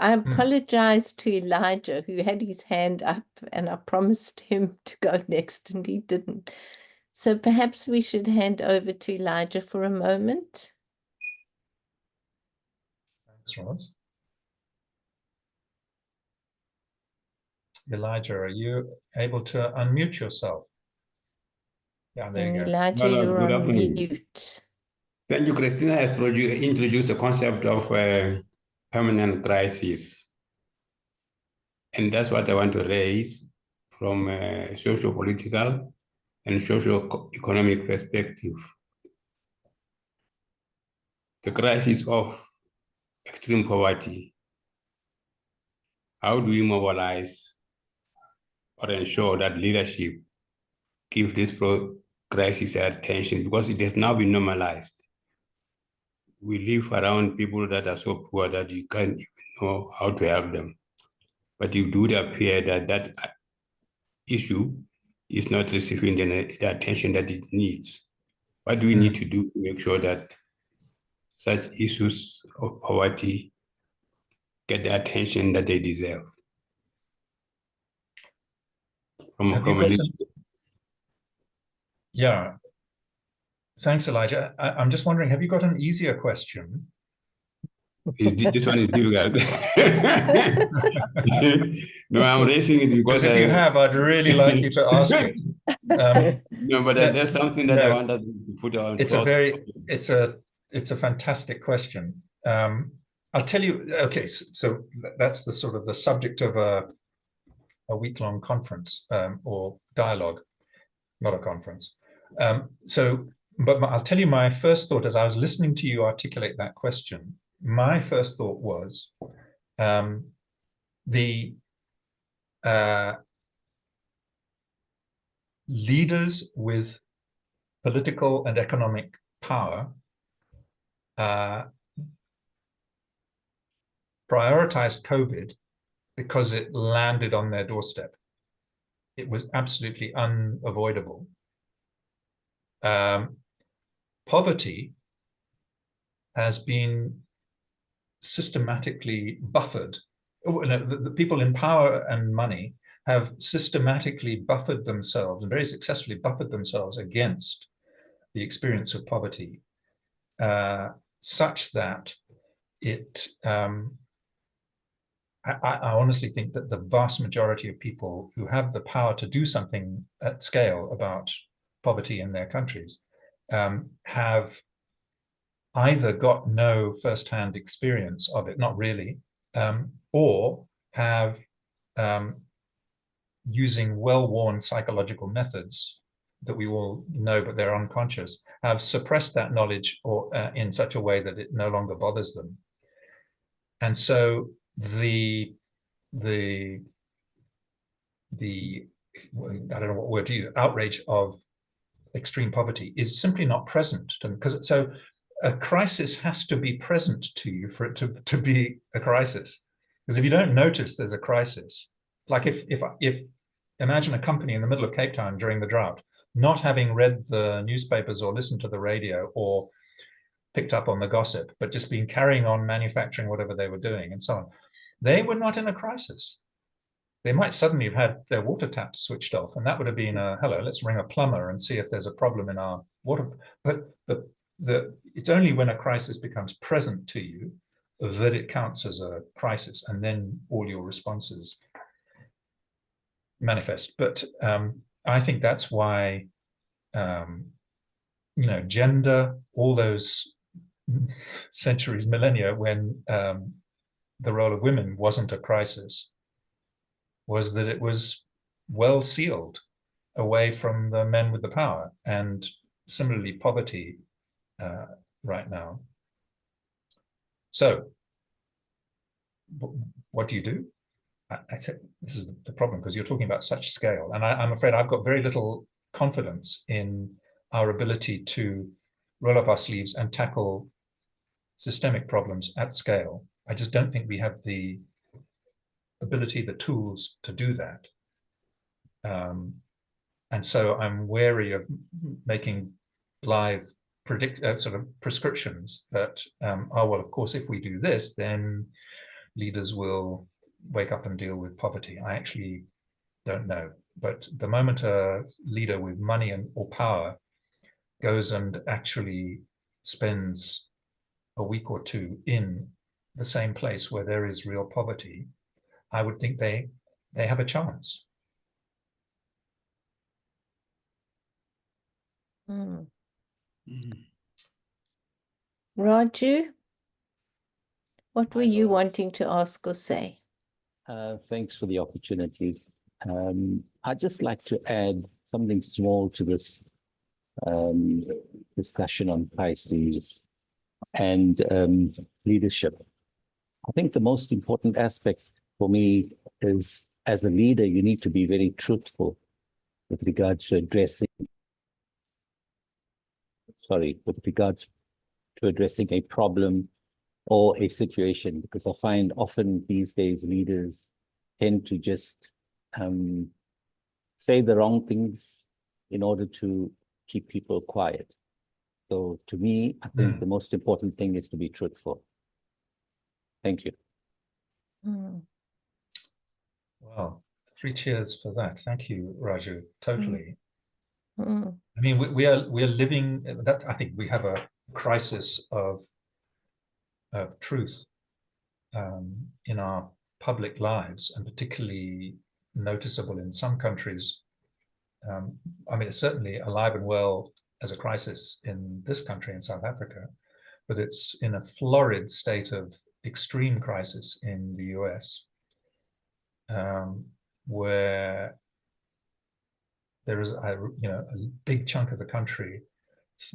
I apologize to Elijah, who had his hand up, and I promised him to go next, and he didn't. So perhaps we should hand over to Elijah for a moment. Thanks, Roz. Elijah, are you able to unmute yourself? Yeah, there you go. Elijah, Hello, you're good on afternoon. mute. Thank you. Christina has introduced the concept of permanent crisis. And that's what I want to raise from a socio-political and socio-economic perspective. The crisis of extreme poverty. How do we mobilize or ensure that leadership give this crisis attention, because it has now been normalized? We live around people that are so poor that you can't even know how to help them. But it would appear that that issue is not receiving the attention that it needs. What do we need to do to make sure that such issues of poverty get the attention that they deserve? Yeah. Thanks, Elijah. I'm just wondering, have you got an easier question? This one is difficult. No, I'm raising it because if you have, I'd really like you to ask it. No, but there's something that I wanted to put on. It's a fantastic question. I'll tell you. Okay, so that's the sort of the subject of a week-long conference or dialogue, not a conference. But I'll tell you my first thought as I was listening to you articulate that question. My first thought was the leaders with political and economic power prioritized COVID because it landed on their doorstep. It was absolutely unavoidable. Poverty has been systematically buffered. The people in power and money have systematically buffered themselves and very successfully buffered themselves against the experience of poverty, such that it, I honestly think that the vast majority of people who have the power to do something at scale about poverty in their countries have either got no firsthand experience of it, not really, or have, using well-worn psychological methods that we all know, but they're unconscious, have suppressed that knowledge or in such a way that it no longer bothers them. And so the I don't know what word to use, outrage of extreme poverty is simply not present to them, because so a crisis has to be present to you for it to be a crisis. Because if you don't notice there's a crisis, like if imagine a company in the middle of Cape Town during the drought, not having read the newspapers or listened to the radio or picked up on the gossip, but just been carrying on manufacturing whatever they were doing and so on. They were not in a crisis. They might suddenly have had their water taps switched off, and that would have been a, hello, let's ring a plumber and see if there's a problem in our water. But it's only when a crisis becomes present to you that it counts as a crisis, and then all your responses manifest. But I think that's why, gender, all those centuries, millennia, when the role of women wasn't a crisis, was that it was well sealed away from the men with the power. And similarly, poverty right now. So what do you do? I said, this is the problem, because you're talking about such scale. And I'm afraid I've got very little confidence in our ability to roll up our sleeves and tackle systemic problems at scale. I just don't think we have the ability, the tools to do that. And so I'm wary of making blithe sort of prescriptions that, oh, well, of course, if we do this, then leaders will wake up and deal with poverty. I actually don't know. But the moment a leader with money or power goes and actually spends a week or two in the same place where there is real poverty, I would think they have a chance. Raju, what were Hi, you Lois. wanting to ask or say? Thanks for the opportunity. I'd just like to add something small to this discussion on crises and leadership. I think the most important aspect for me is, as a leader, you need to be very truthful with regards to addressing a problem or a situation, because I find often these days leaders tend to just say the wrong things in order to keep people quiet. So to me, I think the most important thing is to be truthful. Thank you. Well, 3 cheers for that. Thank you, Raju. Totally. Mm. I mean, we are living that. I think we have a crisis of truth in our public lives, and particularly noticeable in some countries. I mean, it's certainly alive and well as a crisis in this country, in South Africa, but it's in a florid state of extreme crisis in the US, where there is a big chunk of the country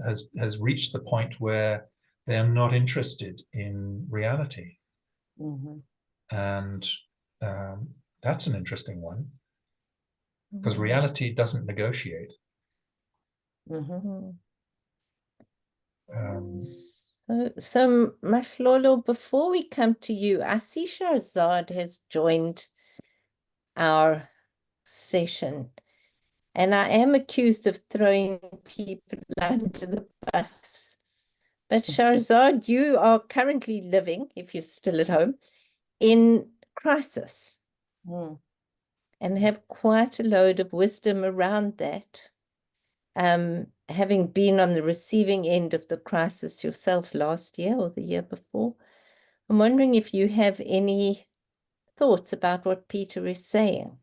has reached the point where they are not interested in reality. Mm-hmm. And that's an interesting one, because reality doesn't negotiate. Mm-hmm. So Maflolo, before we come to you, I see Shahrazad has joined our session, and I am accused of throwing people under the bus. But Shahrazad, you are currently living, if you're still at home, in crisis and have quite a load of wisdom around that. Having been on the receiving end of the crisis yourself last year or the year before, I'm wondering if you have any thoughts about what Peter is saying.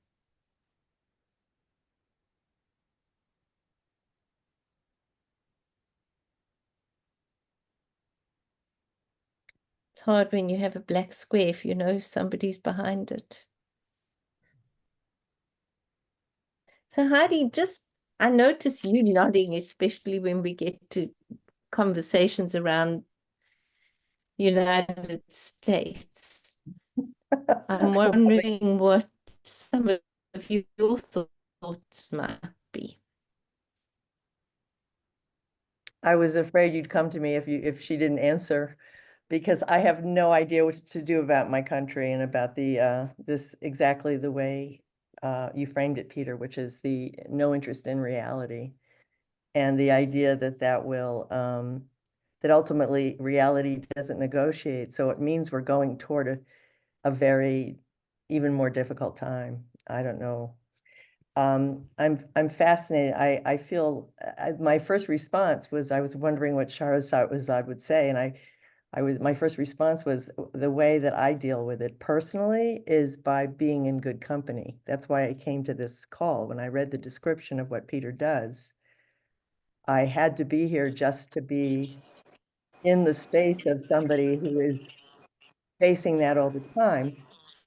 It's hard when you have a black square if you know somebody's behind it. So Heidi, I notice you nodding, especially when we get to conversations around United States. I'm wondering what some of your thoughts might be. I was afraid you'd come to me if she didn't answer, because I have no idea what to do about my country and about this exactly the way you framed it, Peter, which is the no interest in reality, and the idea that will that ultimately reality doesn't negotiate. So it means we're going toward a very even more difficult time. I don't know. I'm fascinated. I feel my first response was I was wondering what Shahrazad would say, and my first response was the way that I deal with it personally is by being in good company. That's why I came to this call. When I read the description of what Peter does, I had to be here just to be in the space of somebody who is facing that all the time.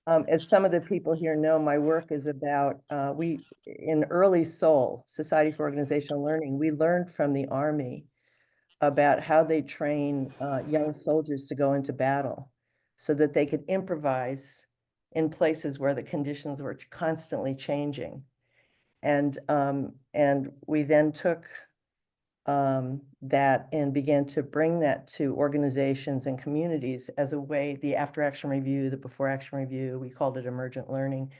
As some of the people here know, my work is about, in early SOUL, Society for Organizational Learning, we learned from the Army about how they train young soldiers to go into battle so that they could improvise in places where the conditions were constantly changing. And we then took that and began to bring that to organizations and communities as a way, the after action review, the before action review, we called it emergent learning.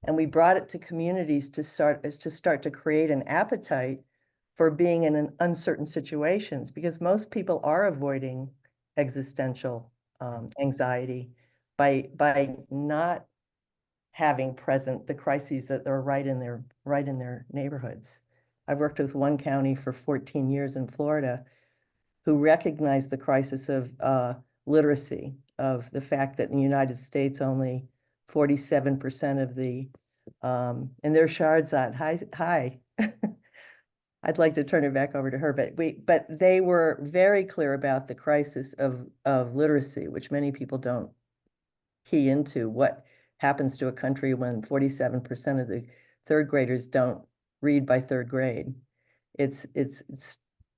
And we brought it to communities to start to create an appetite for being in uncertain situations, because most people are avoiding existential anxiety by not having present the crises that are right in their neighborhoods. I've worked with one county for 14 years in Florida who recognized the crisis of literacy, of the fact that in the United States only 47% of the, and there's Shahrazad, hi. I'd like to turn it back over to her, but they were very clear about the crisis of literacy, which many people don't key into. What happens to a country when 47% of the third graders don't read by third grade? It's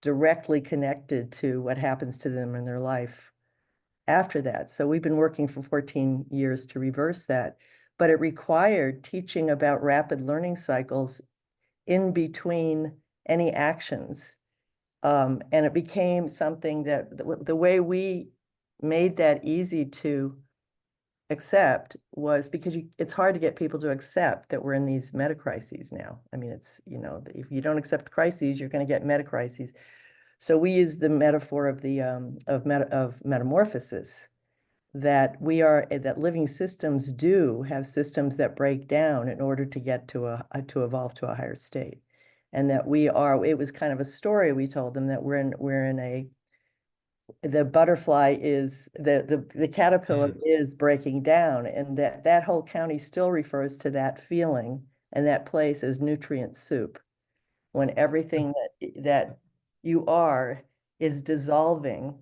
directly connected to what happens to them in their life after that. So we've been working for 14 years to reverse that, but it required teaching about rapid learning cycles in between any actions. And it became something that the way we made that easy to accept was because it's hard to get people to accept that we're in these meta crises now. I mean, it's, if you don't accept the crises, you're going to get meta crises. So we use the metaphor of the of metamorphosis, that that living systems do have systems that break down in order to get to evolve to a higher state. And that it was kind of a story we told them, that the butterfly is, the caterpillar is breaking down, and that whole county still refers to that feeling and that place as nutrient soup, when everything that you are is dissolving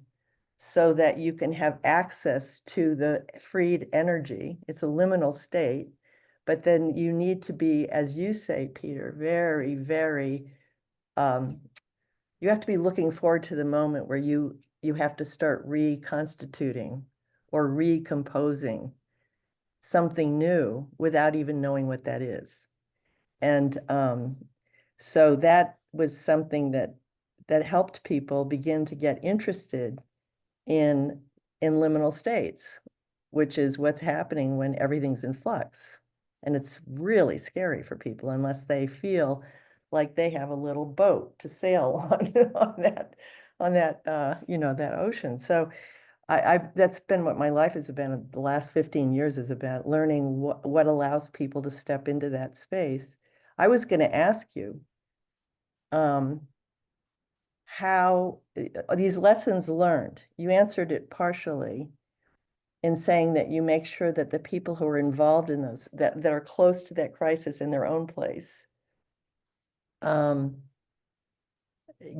so that you can have access to the freed energy. It's a liminal state, but then you need to be, as you say, Peter, very, very, you have to be looking forward to the moment where you have to start reconstituting or recomposing something new without even knowing what that is. And so that was something that helped people begin to get interested in liminal states, which is what's happening when everything's in flux. And it's really scary for people unless they feel like they have a little boat to sail on that ocean. So that's been what my life has been. The last 15 years is about learning what allows people to step into that space. I was going to ask you how these lessons learned, you answered it partially in saying that you make sure that the people who are involved in those, that are close to that crisis in their own place,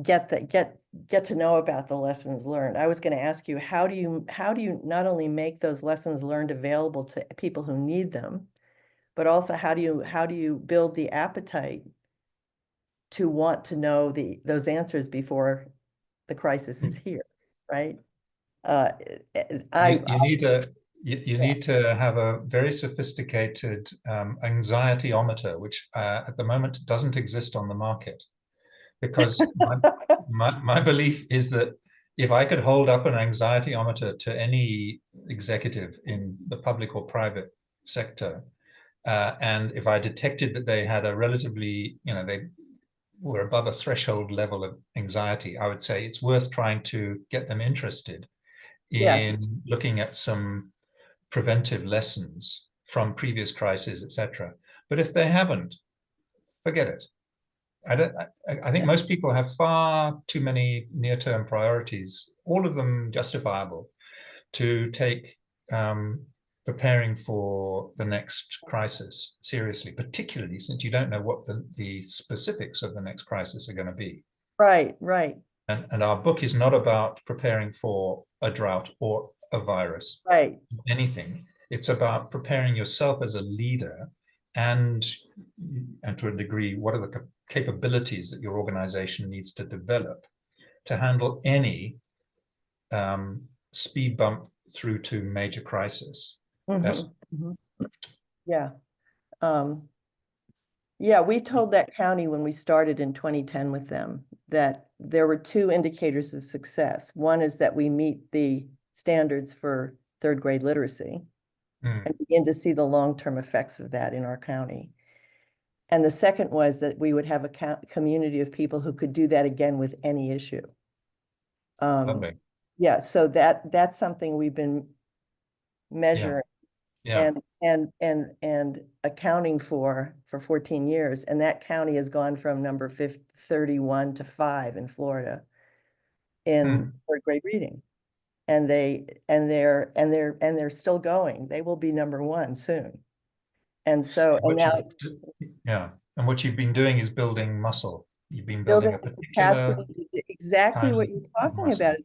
get to know about the lessons learned. I was going to ask you, how do you not only make those lessons learned available to people who need them, but also how do you build the appetite to want to know those answers before the crisis is here, right? You need to have a very sophisticated anxietyometer, which at the moment doesn't exist on the market, because my belief is that if I could hold up an anxietyometer to any executive in the public or private sector, and if I detected that they had a relatively, they were above a threshold level of anxiety, I would say it's worth trying to get them interested in looking at some preventive lessons from previous crises, etc. But if they haven't, forget it. I think most people have far too many near-term priorities, all of them justifiable, to take preparing for the next crisis seriously, particularly since you don't know what the specifics of the next crisis are going to be. Right. And our book is not about preparing for a drought or a virus, right? Anything. It's about preparing yourself as a leader, and to a degree, what are the capabilities that your organization needs to develop to handle any speed bump through to major crisis. Yeah. Yeah, we told that county when we started in 2010 with them that there were two indicators of success. One is that we meet the standards for third grade literacy and begin to see the long-term effects of that in our county. And the second was that we would have a community of people who could do that again with any issue. Yeah, so that's something we've been measuring and accounting for 14 years. And that county has gone from number 31 to 5 in Florida in third grade reading. And they're still going. They will be number 1 soon. And so, and now, and what you've been doing is building muscle. You've been building building a the particular capacity, exactly what kind you're of talking muscle. about,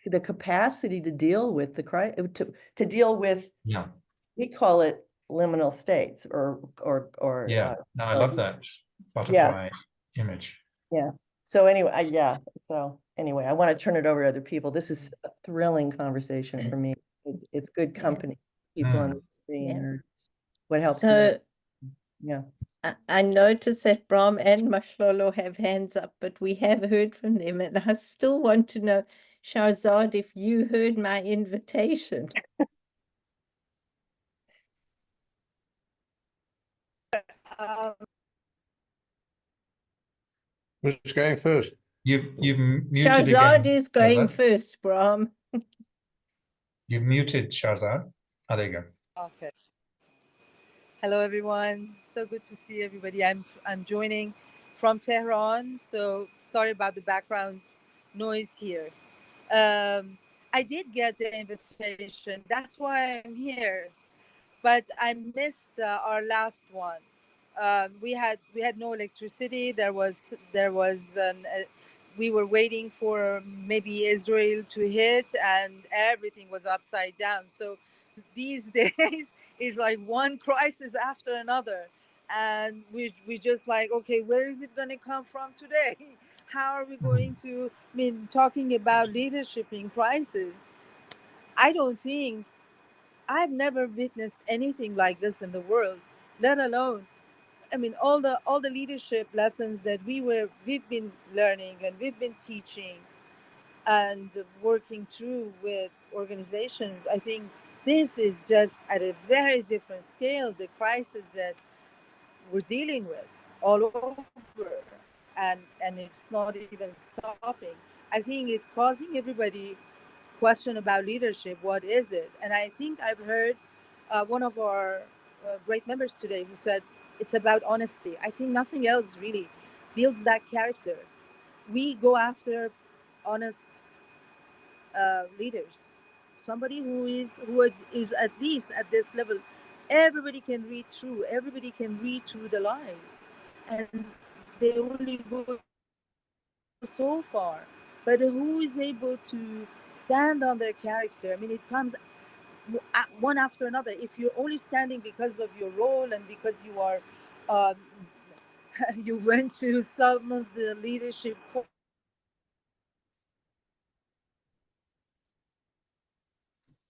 the capacity to deal with the to deal with, Yeah, we call it liminal states yeah. No, I or- love that yeah, butterfly image. yeah. So anyway, yeah. So anyway, I want to turn it over to other people. This is a thrilling conversation for me. It's good company. People on the screen Yeah. are what helps me. So Yeah. I noticed that Brahm and Mashlolo have hands up, but we have heard from them, and I still want to know, Shahzad, if you heard my invitation. Who's going first? You've muted Shahzad again. is going Shahzad. first, Brahm. You've muted Shahzad. Oh, there you go. Okay. Hello, everyone. So good to see everybody. I'm joining from Tehran, so sorry about the background noise here. I did get the invitation. That's why I'm here, but I missed our last one. We had no electricity. We were waiting for maybe Israel to hit, and everything was upside down. So these days is like one crisis after another, and we just like, okay, where is it going to come from today? How are we going to? I mean, talking about leadership in crisis, I don't think I've never witnessed anything like this in the world, let alone, I mean, all the leadership lessons that we've been learning and we've been teaching and working through with organizations. I think this is just at a very different scale, the crisis that we're dealing with all over, and it's not even stopping. I think it's causing everybody question about leadership. What is it? And I think I've heard one of our great members today who said it's about honesty. I think nothing else really builds that character. We go after honest leaders, somebody who is at least at this level. Everybody can read through. Everybody can read through the lies, and they only go so far. But who is able to stand on their character? I mean, it comes one after another. If you're only standing because of your role and because you are, um, you went to some of the leadership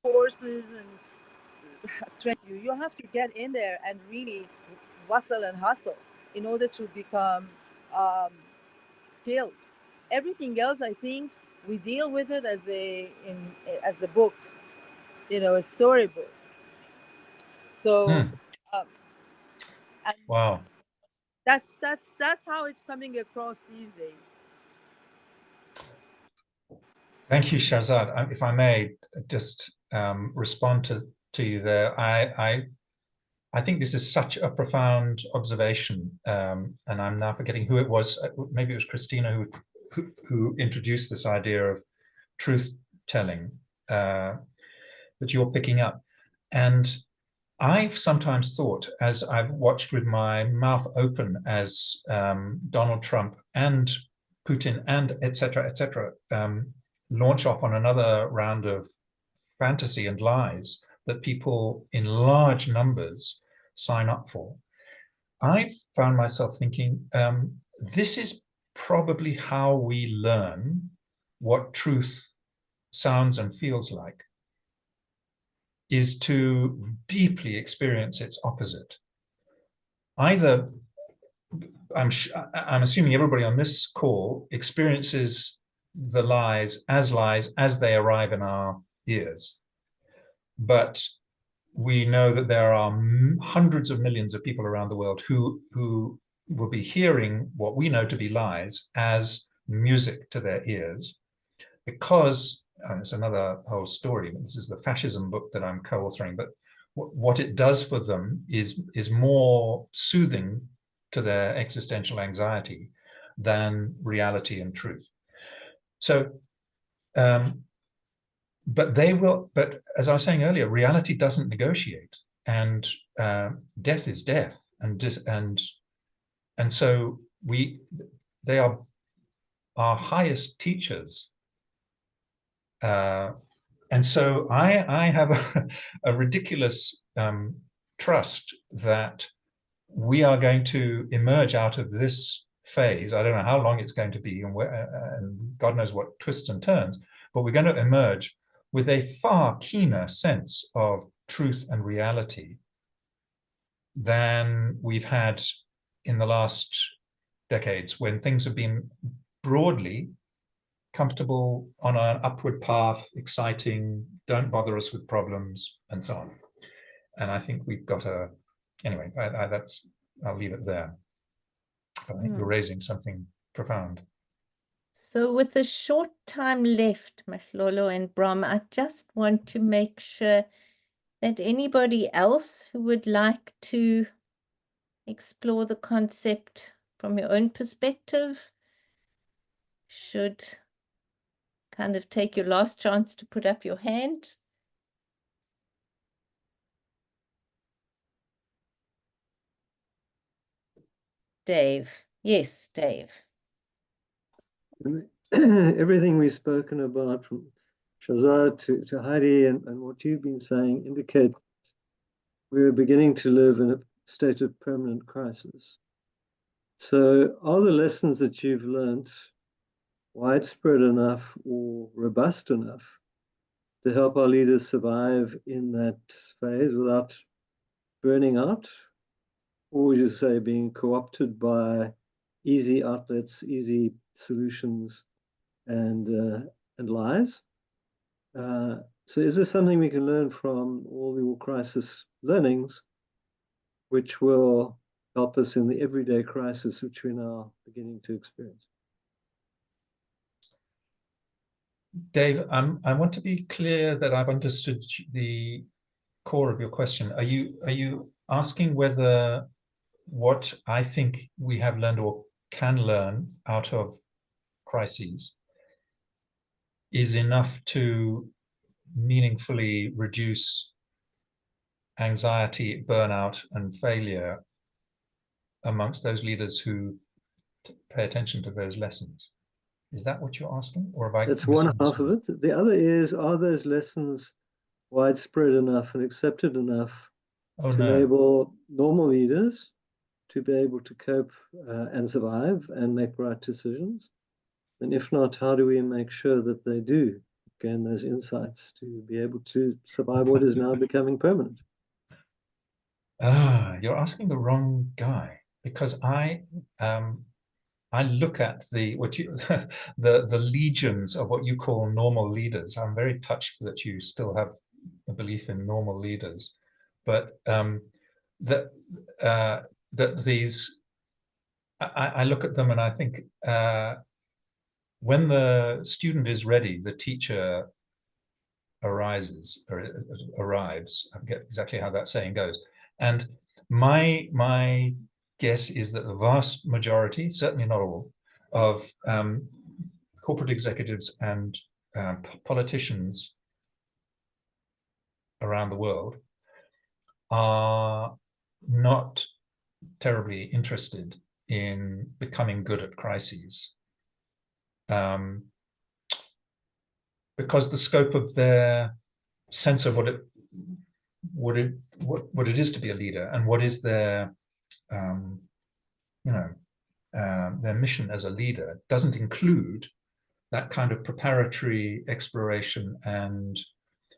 courses and train you have to get in there and really bustle and hustle in order to become um, skilled. Everything else, I think, we deal with it as a book, a storybook. So, um, and Wow. that's how it's coming across these days. Thank you, Shahzad. If I may just respond to you there, I think this is such a profound observation, and I'm now forgetting who it was. Maybe it was Christina who introduced this idea of truth telling that you're picking up. And I've sometimes thought, as I've watched with my mouth open as Donald Trump and Putin and et cetera, launch off on another round of fantasy and lies that people in large numbers sign up for. I found myself thinking, this is probably how we learn what truth sounds and feels like, is to deeply experience its opposite. Either, I'm assuming everybody on this call experiences the lies as they arrive in our ears. But we know that there are hundreds of millions of people around the world who will be hearing what we know to be lies as music to their ears, because, and it's another whole story, this is the fascism book that I'm co-authoring, but what it does for them is more soothing to their existential anxiety than reality and truth. So, but as I was saying earlier, reality doesn't negotiate, and death is death, and so they are our highest teachers. And so I have a ridiculous trust that we are going to emerge out of this phase. I don't know how long it's going to be, and God knows what twists and turns, but we're going to emerge with a far keener sense of truth and reality than we've had in the last decades, when things have been broadly comfortable, on an upward path, exciting, don't bother us with problems, and so on. And I think we've got a, anyway, I'll leave it there. I think you're raising something profound. So with a short time left, Mahlolo and Bram, I just want to make sure that anybody else who would like to explore the concept from your own perspective should kind of take your last chance to put up your hand. Dave. Yes, Dave. Everything we've spoken about, from Shazad to Heidi and what you've been saying, indicates we're beginning to live in a state of permanent crisis. So are the lessons that you've learned widespread enough or robust enough to help our leaders survive in that phase without burning out? Or would you say being co-opted by easy outlets, easy solutions, and lies? So is there something we can learn from all the crisis learnings, which will help us in the everyday crisis which we're now beginning to experience? Dave, I want to be clear that I've understood the core of your question. Are you asking whether what I think we have learned or can learn out of crises is enough to meaningfully reduce anxiety, burnout, and failure amongst those leaders who pay attention to those lessons? Is that what you're asking? Or have I? That's one half of it. The other is, are those lessons widespread enough and accepted enough to enable normal leaders to be able to cope and survive and make right decisions? And if not, how do we make sure that they do gain those insights to be able to survive what is now becoming permanent? You're asking the wrong guy, because I look at the legions of what you call normal leaders. I'm very touched that you still have a belief in normal leaders, but that these, I look at them and I think when the student is ready, the teacher arrives. I forget exactly how that saying goes. And my guess is that the vast majority, certainly not all, of corporate executives and politicians around the world are not terribly interested in becoming good at crises, because the scope of their sense of what it is to be a leader and what is their their mission as a leader doesn't include that kind of preparatory exploration, and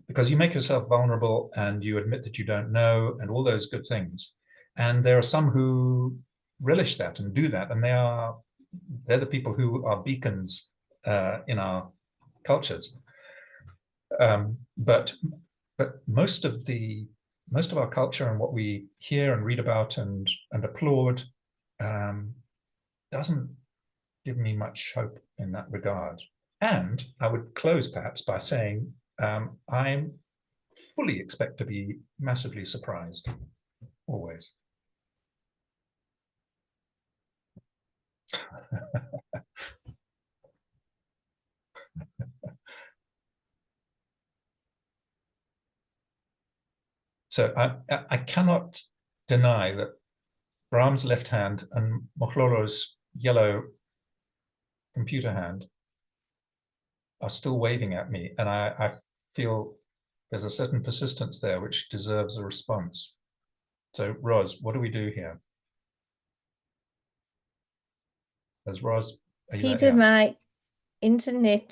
because you make yourself vulnerable and you admit that you don't know and all those good things. And there are some who relish that and do that, and they're the people who are beacons in our cultures. But most of our culture and what we hear and read about and applaud doesn't give me much hope in that regard. And I would close perhaps by saying I fully expect to be massively surprised, always. So I cannot deny that Bram's left hand and Mahlolo's yellow computer hand are still waving at me, and I feel there's a certain persistence there which deserves a response. So, Ros, what do we do here? As Ros, are you Peter, there? Yeah. my internet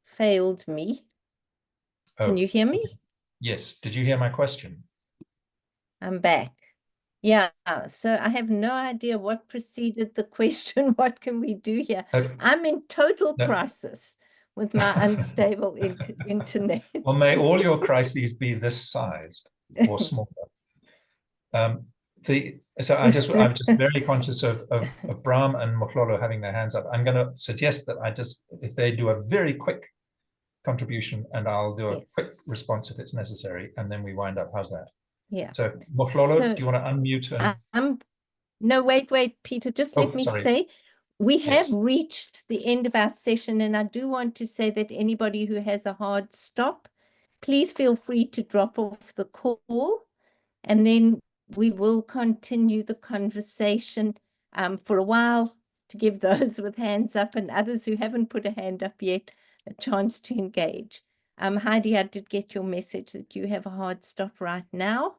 failed me. Can Oh, you hear me? yes. Did you hear my question? I'm back. Yeah, so I have no idea what preceded the question. What can we do here? I'm in total No. crisis with my unstable internet. Well, may all your crises be this sized or smaller. So I'm just very conscious of Bram and Mohlolo having their hands up. I'm going to suggest that if they do a very quick contribution, and I'll do a quick response if it's necessary, and then we wind up. How's that? Yeah. So Mohlolo, do you want to unmute? No, wait, Peter, just let me say, we have reached the end of our session, and I do want to say that anybody who has a hard stop, please feel free to drop off the call, and then we will continue the conversation for a while to give those with hands up and others who haven't put a hand up yet a chance to engage. Heidi, I did get your message that you have a hard stop right now.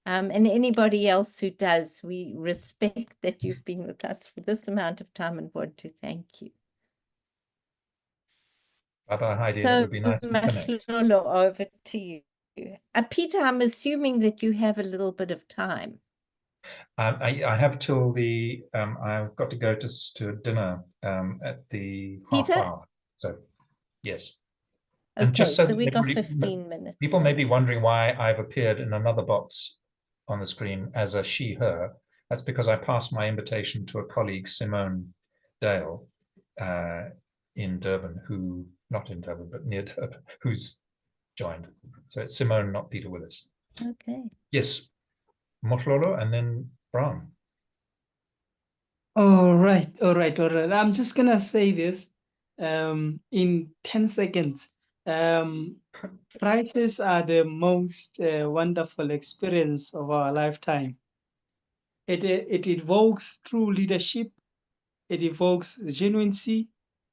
And anybody else who does, we respect that you've been with us for this amount of time and want to thank you. Bye-bye, Heidi. So, that would be nice to connect. Over to you. Peter, I'm assuming that you have a little bit of time. I have till the I've got to go to dinner at the Peter? half hour. So yes. Okay, and just so we got 15 minutes. People may be wondering why I've appeared in another box on the screen as a she, her. That's because I passed my invitation to a colleague, Simone Dale, in Durban, not in Durban, but near Durban, who's joined. So it's Simone, not Peter Willis. Okay. Yes, Mohlolo and then Bram. All right. I'm just gonna say this in 10 seconds. Crises are the most wonderful experience of our lifetime. It evokes true leadership. It evokes genuineness.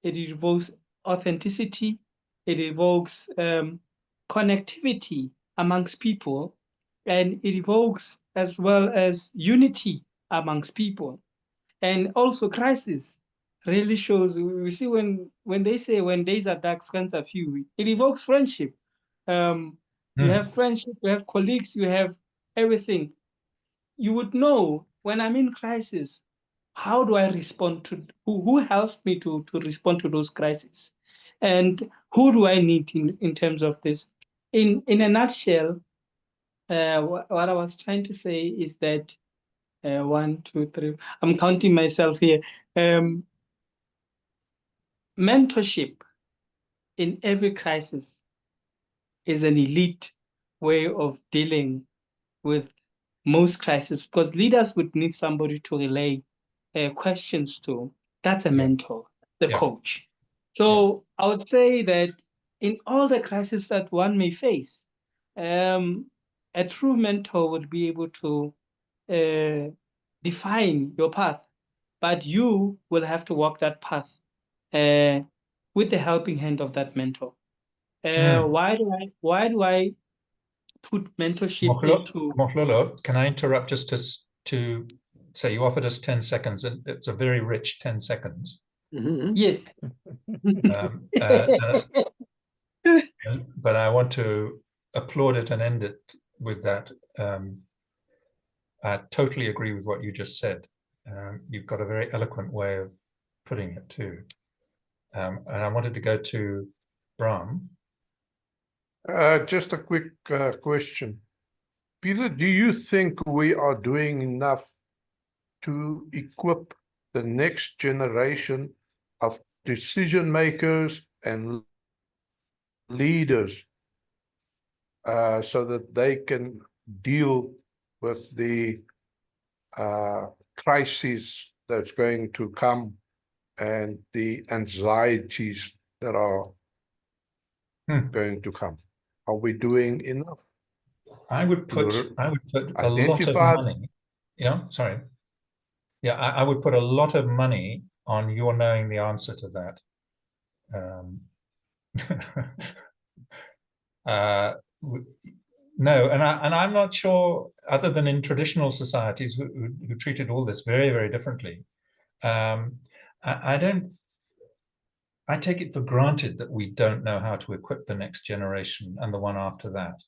It evokes authenticity. It evokes connectivity amongst people, and it evokes as well as unity amongst people. And also crisis really shows, we see when they say when days are dark, friends are few, it evokes friendship. You have friendship, you have colleagues, you have everything. You would know when I'm in crisis, how do I respond to, who helps me to respond to those crises? And who do I need in terms of this? In a nutshell, what I was trying to say is that 1, 2, 3. I'm counting myself here. Mentorship in every crisis is an elite way of dealing with most crises, because leaders would need somebody to relay questions to. That's a mentor, the coach. So I would say that in all the crises that one may face, a true mentor would be able to define your path, but you will have to walk that path with the helping hand of that mentor. Why do I put mentorship into? Mohlolo, can I interrupt just to say you offered us 10 seconds, and it's a very rich 10 seconds. Yes. But I want to applaud it and end it with that. I totally agree with what you just said. You've got a very eloquent way of putting it too. And I wanted to go to Bram. Just a quick question. Peter, do you think we are doing enough to equip the next generation of decision makers and leaders so that they can deal with the crises that's going to come and the anxieties that are going to come? Are we doing enough? I would put a lot of money. Yeah, sorry. Yeah, I would put a lot of money on your knowing the answer to that. No, and I'm not sure, other than in traditional societies who treated all this very, very differently. I take it for granted that we don't know how to equip the next generation and the one after that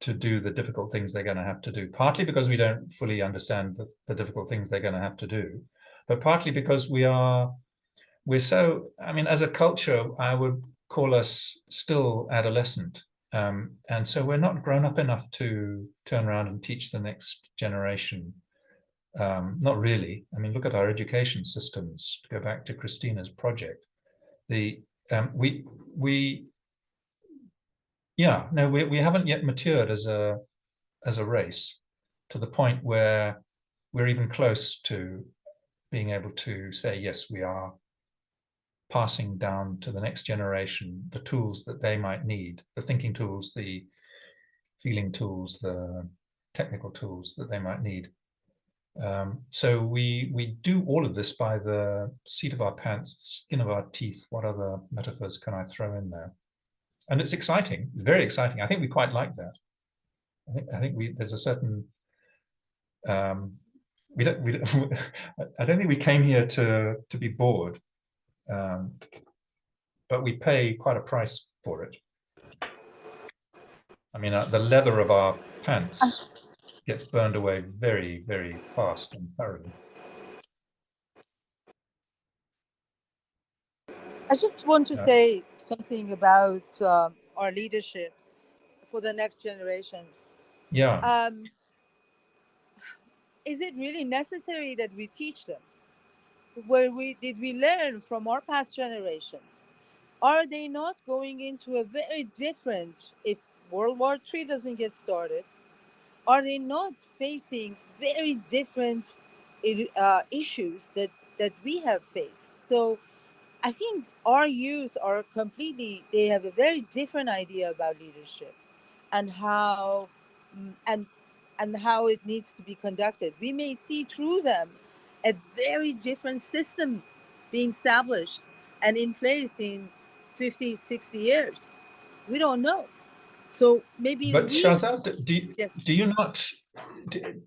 to do the difficult things they're going to have to do, partly because we don't fully understand the difficult things they're going to have to do, but partly because we're so, I mean, as a culture, I would call us still adolescent. And so we're not grown up enough to turn around and teach the next generation. Not really. I mean, look at our education systems. To go back to Christina's project, we haven't yet matured as a race to the point where we're even close to being able to say, yes, we are passing down to the next generation the tools that they might need, the thinking tools, the feeling tools, the technical tools that they might need. So we do all of this by the seat of our pants, the skin of our teeth. What other metaphors can I throw in there? And it's exciting. It's very exciting. I think we quite like that. I think there's a certain I don't think we came here to be bored, but we pay quite a price for it. I mean, the leather of our pants gets burned away very, very fast and thoroughly. I just want to say something about our leadership for the next generations. Yeah. Is it really necessary that we teach them? Did we learn from our past generations? Are they not going into a very different, if World War III doesn't get started, are they not facing very different issues that we have faced? So I think our youth are they have a very different idea about leadership and how and how it needs to be conducted. We may see through them a very different system being established and in place in 50, 60 years. We don't know. So maybe But we... Shahzad,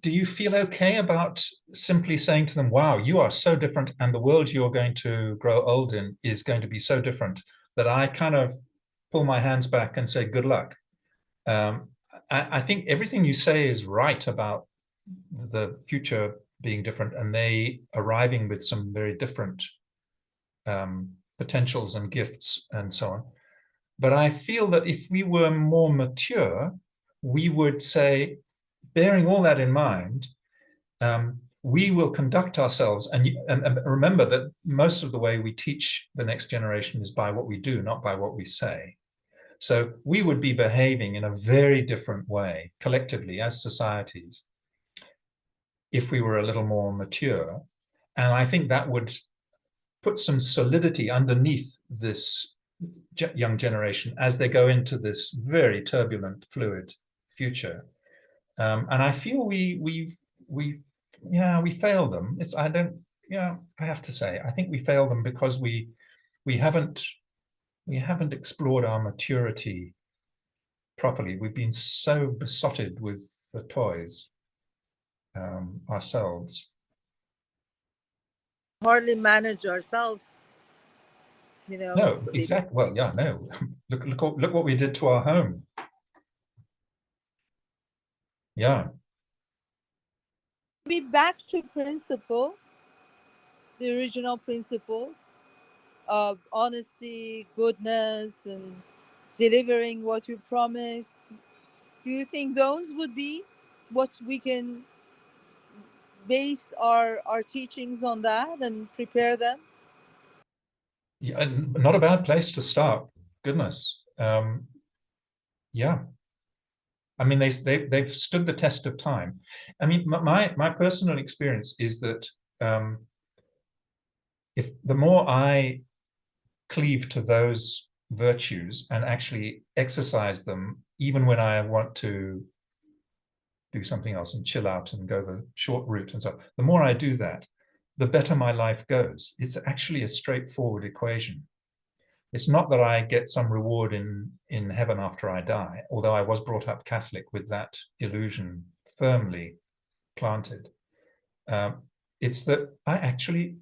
do you feel okay about simply saying to them, wow, you are so different and the world you're going to grow old in is going to be so different, that I kind of pull my hands back and say, good luck? I think everything you say is right about the future being different and they arriving with some very different potentials and gifts and so on. But I feel that if we were more mature, we would say, bearing all that in mind, we will conduct ourselves. And remember that most of the way we teach the next generation is by what we do, not by what we say. So we would be behaving in a very different way collectively as societies if we were a little more mature. And I think that would put some solidity underneath this young generation as they go into this very turbulent, fluid future. And I feel we failed them. I have to say, I think we failed them because we haven't explored our maturity properly. We've been so besotted with the toys ourselves. Hardly manage ourselves, you know. No, exactly. Well, yeah, no. Look what we did to our home. Yeah. Be back to principles, the original principles of honesty, goodness, and delivering what you promise. Do you think those would be what we can base our teachings on that and prepare them? Yeah, not a bad place to start. Goodness. Yeah. I mean, they've stood the test of time. I mean, my personal experience is that if the more I cleave to those virtues and actually exercise them, even when I want to do something else and chill out and go the short route and so on, the more I do that, the better my life goes. It's actually a straightforward equation. It's not that I get some reward in heaven after I die, although I was brought up Catholic with that illusion firmly planted. It's that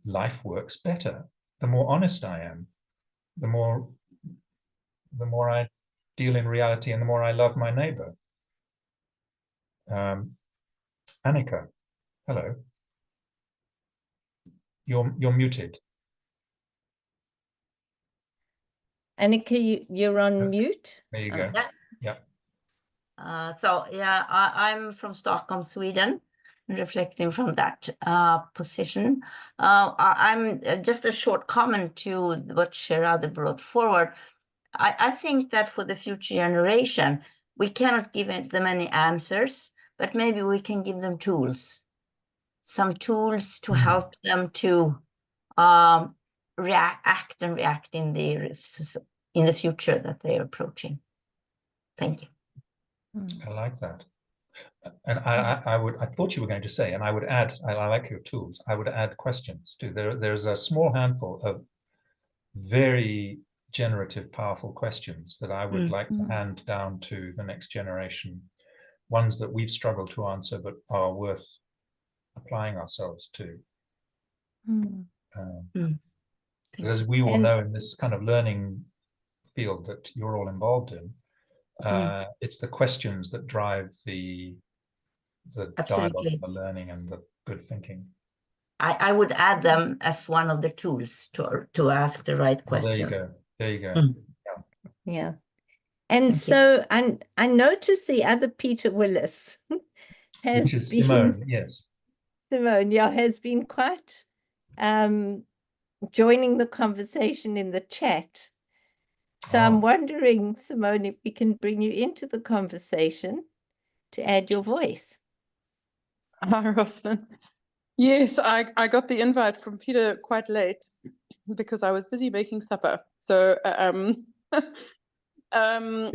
life works better. The more honest I am, the more I deal in reality, and the more I love my neighbor. Annika, hello. You're muted. Annika, you're on mute. There you go. Yeah. Yeah. I'm from Stockholm, Sweden, reflecting from that position. I'm just a short comment to what Sherade brought forward. I think that for the future generation, we cannot give them any answers, but maybe we can give them tools, some tools to help them to react in the future that they are approaching. Thank you. I like that. And I thought you were going to say, and I would add, I like your tools, I would add questions too. There's a small handful of very generative, powerful questions that I would like to hand down to the next generation, ones that we've struggled to answer but are worth applying ourselves to. As we all know, in this kind of learning field that you're all involved in, it's the questions that drive the dialogue, the learning, and the good thinking. I would add them as one of the tools to ask the right questions. There you go. There you go. Yeah. And so I noticed the other Peter Willis which is Simone, yes. Simone, has been quite joining the conversation in the chat. So I'm wondering, Simone, if we can bring you into the conversation to add your voice. Hi, Rosalind. Yes, I got the invite from Peter quite late because I was busy making supper. So I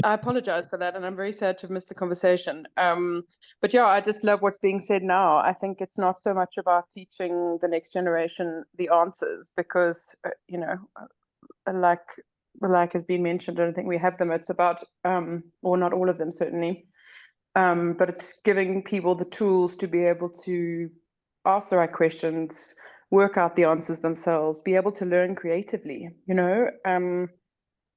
apologize for that, and I'm very sad to have missed the conversation. But yeah, I just love what's being said now. I think it's not so much about teaching the next generation the answers, because like has been mentioned, I don't think we have them. It's about, or not all of them certainly, but it's giving people the tools to be able to ask the right questions, work out the answers themselves, be able to learn creatively.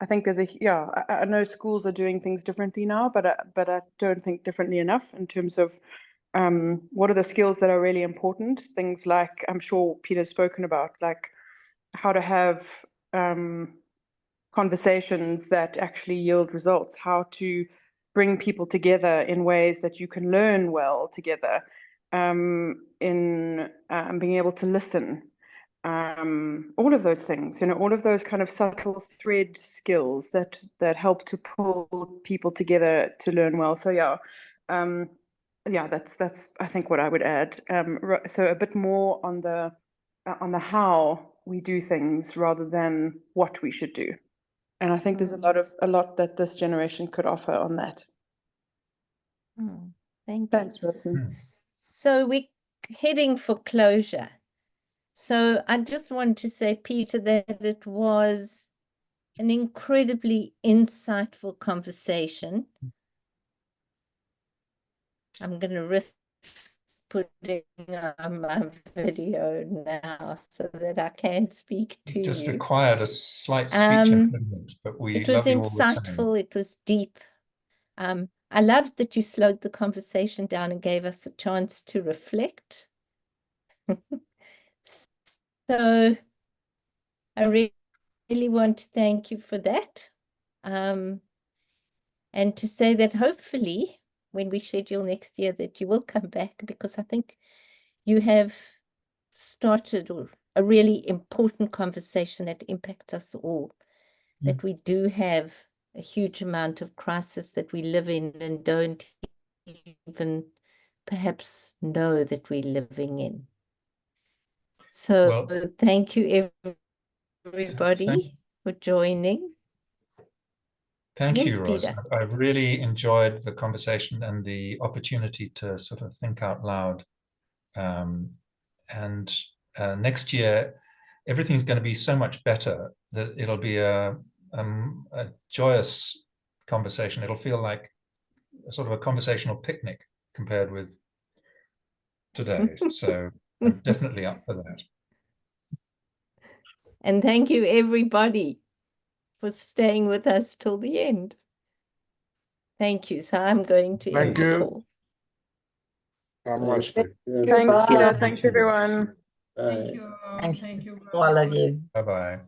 I think I know schools are doing things differently now, but I don't think differently enough in terms of what are the skills that are really important. Things like, I'm sure Peter's spoken about, like how to have conversations that actually yield results, how to bring people together in ways that you can learn well together, in being able to listen, all of those things, all of those kind of subtle thread skills that help to pull people together to learn well. So that's I think what I would add. So a bit more on the how we do things rather than what we should do. And I think there's a lot that this generation could offer on that. Thanks, Roslyn. So we're heading for closure. So I just want to say, Peter, that it was an incredibly insightful conversation. I'm going to risk putting on my video now so that I can speak to you. Just acquired a slight speech impediment, but it was insightful, it was deep. I loved that you slowed the conversation down and gave us a chance to reflect. So I really want to thank you for that. And to say that hopefully when we schedule next year that you will come back, because I think you have started a really important conversation that impacts us all, that we do have a huge amount of crisis that we live in and don't even perhaps know that we're living in. So thank you everybody for joining. Thank you, Ros. Peter. I really enjoyed the conversation and the opportunity to sort of think out loud. And next year, everything's going to be so much better that it'll be a joyous conversation. It'll feel like a sort of a conversational picnic compared with today. So I'm definitely up for that. And thank you, everybody, for staying with us till the end. Thank you. So I'm going to end the call. Namaste. Thanks, Bye. Peter. Thanks, everyone. Thank you. Thanks Thank you. to all of you. Bye-bye.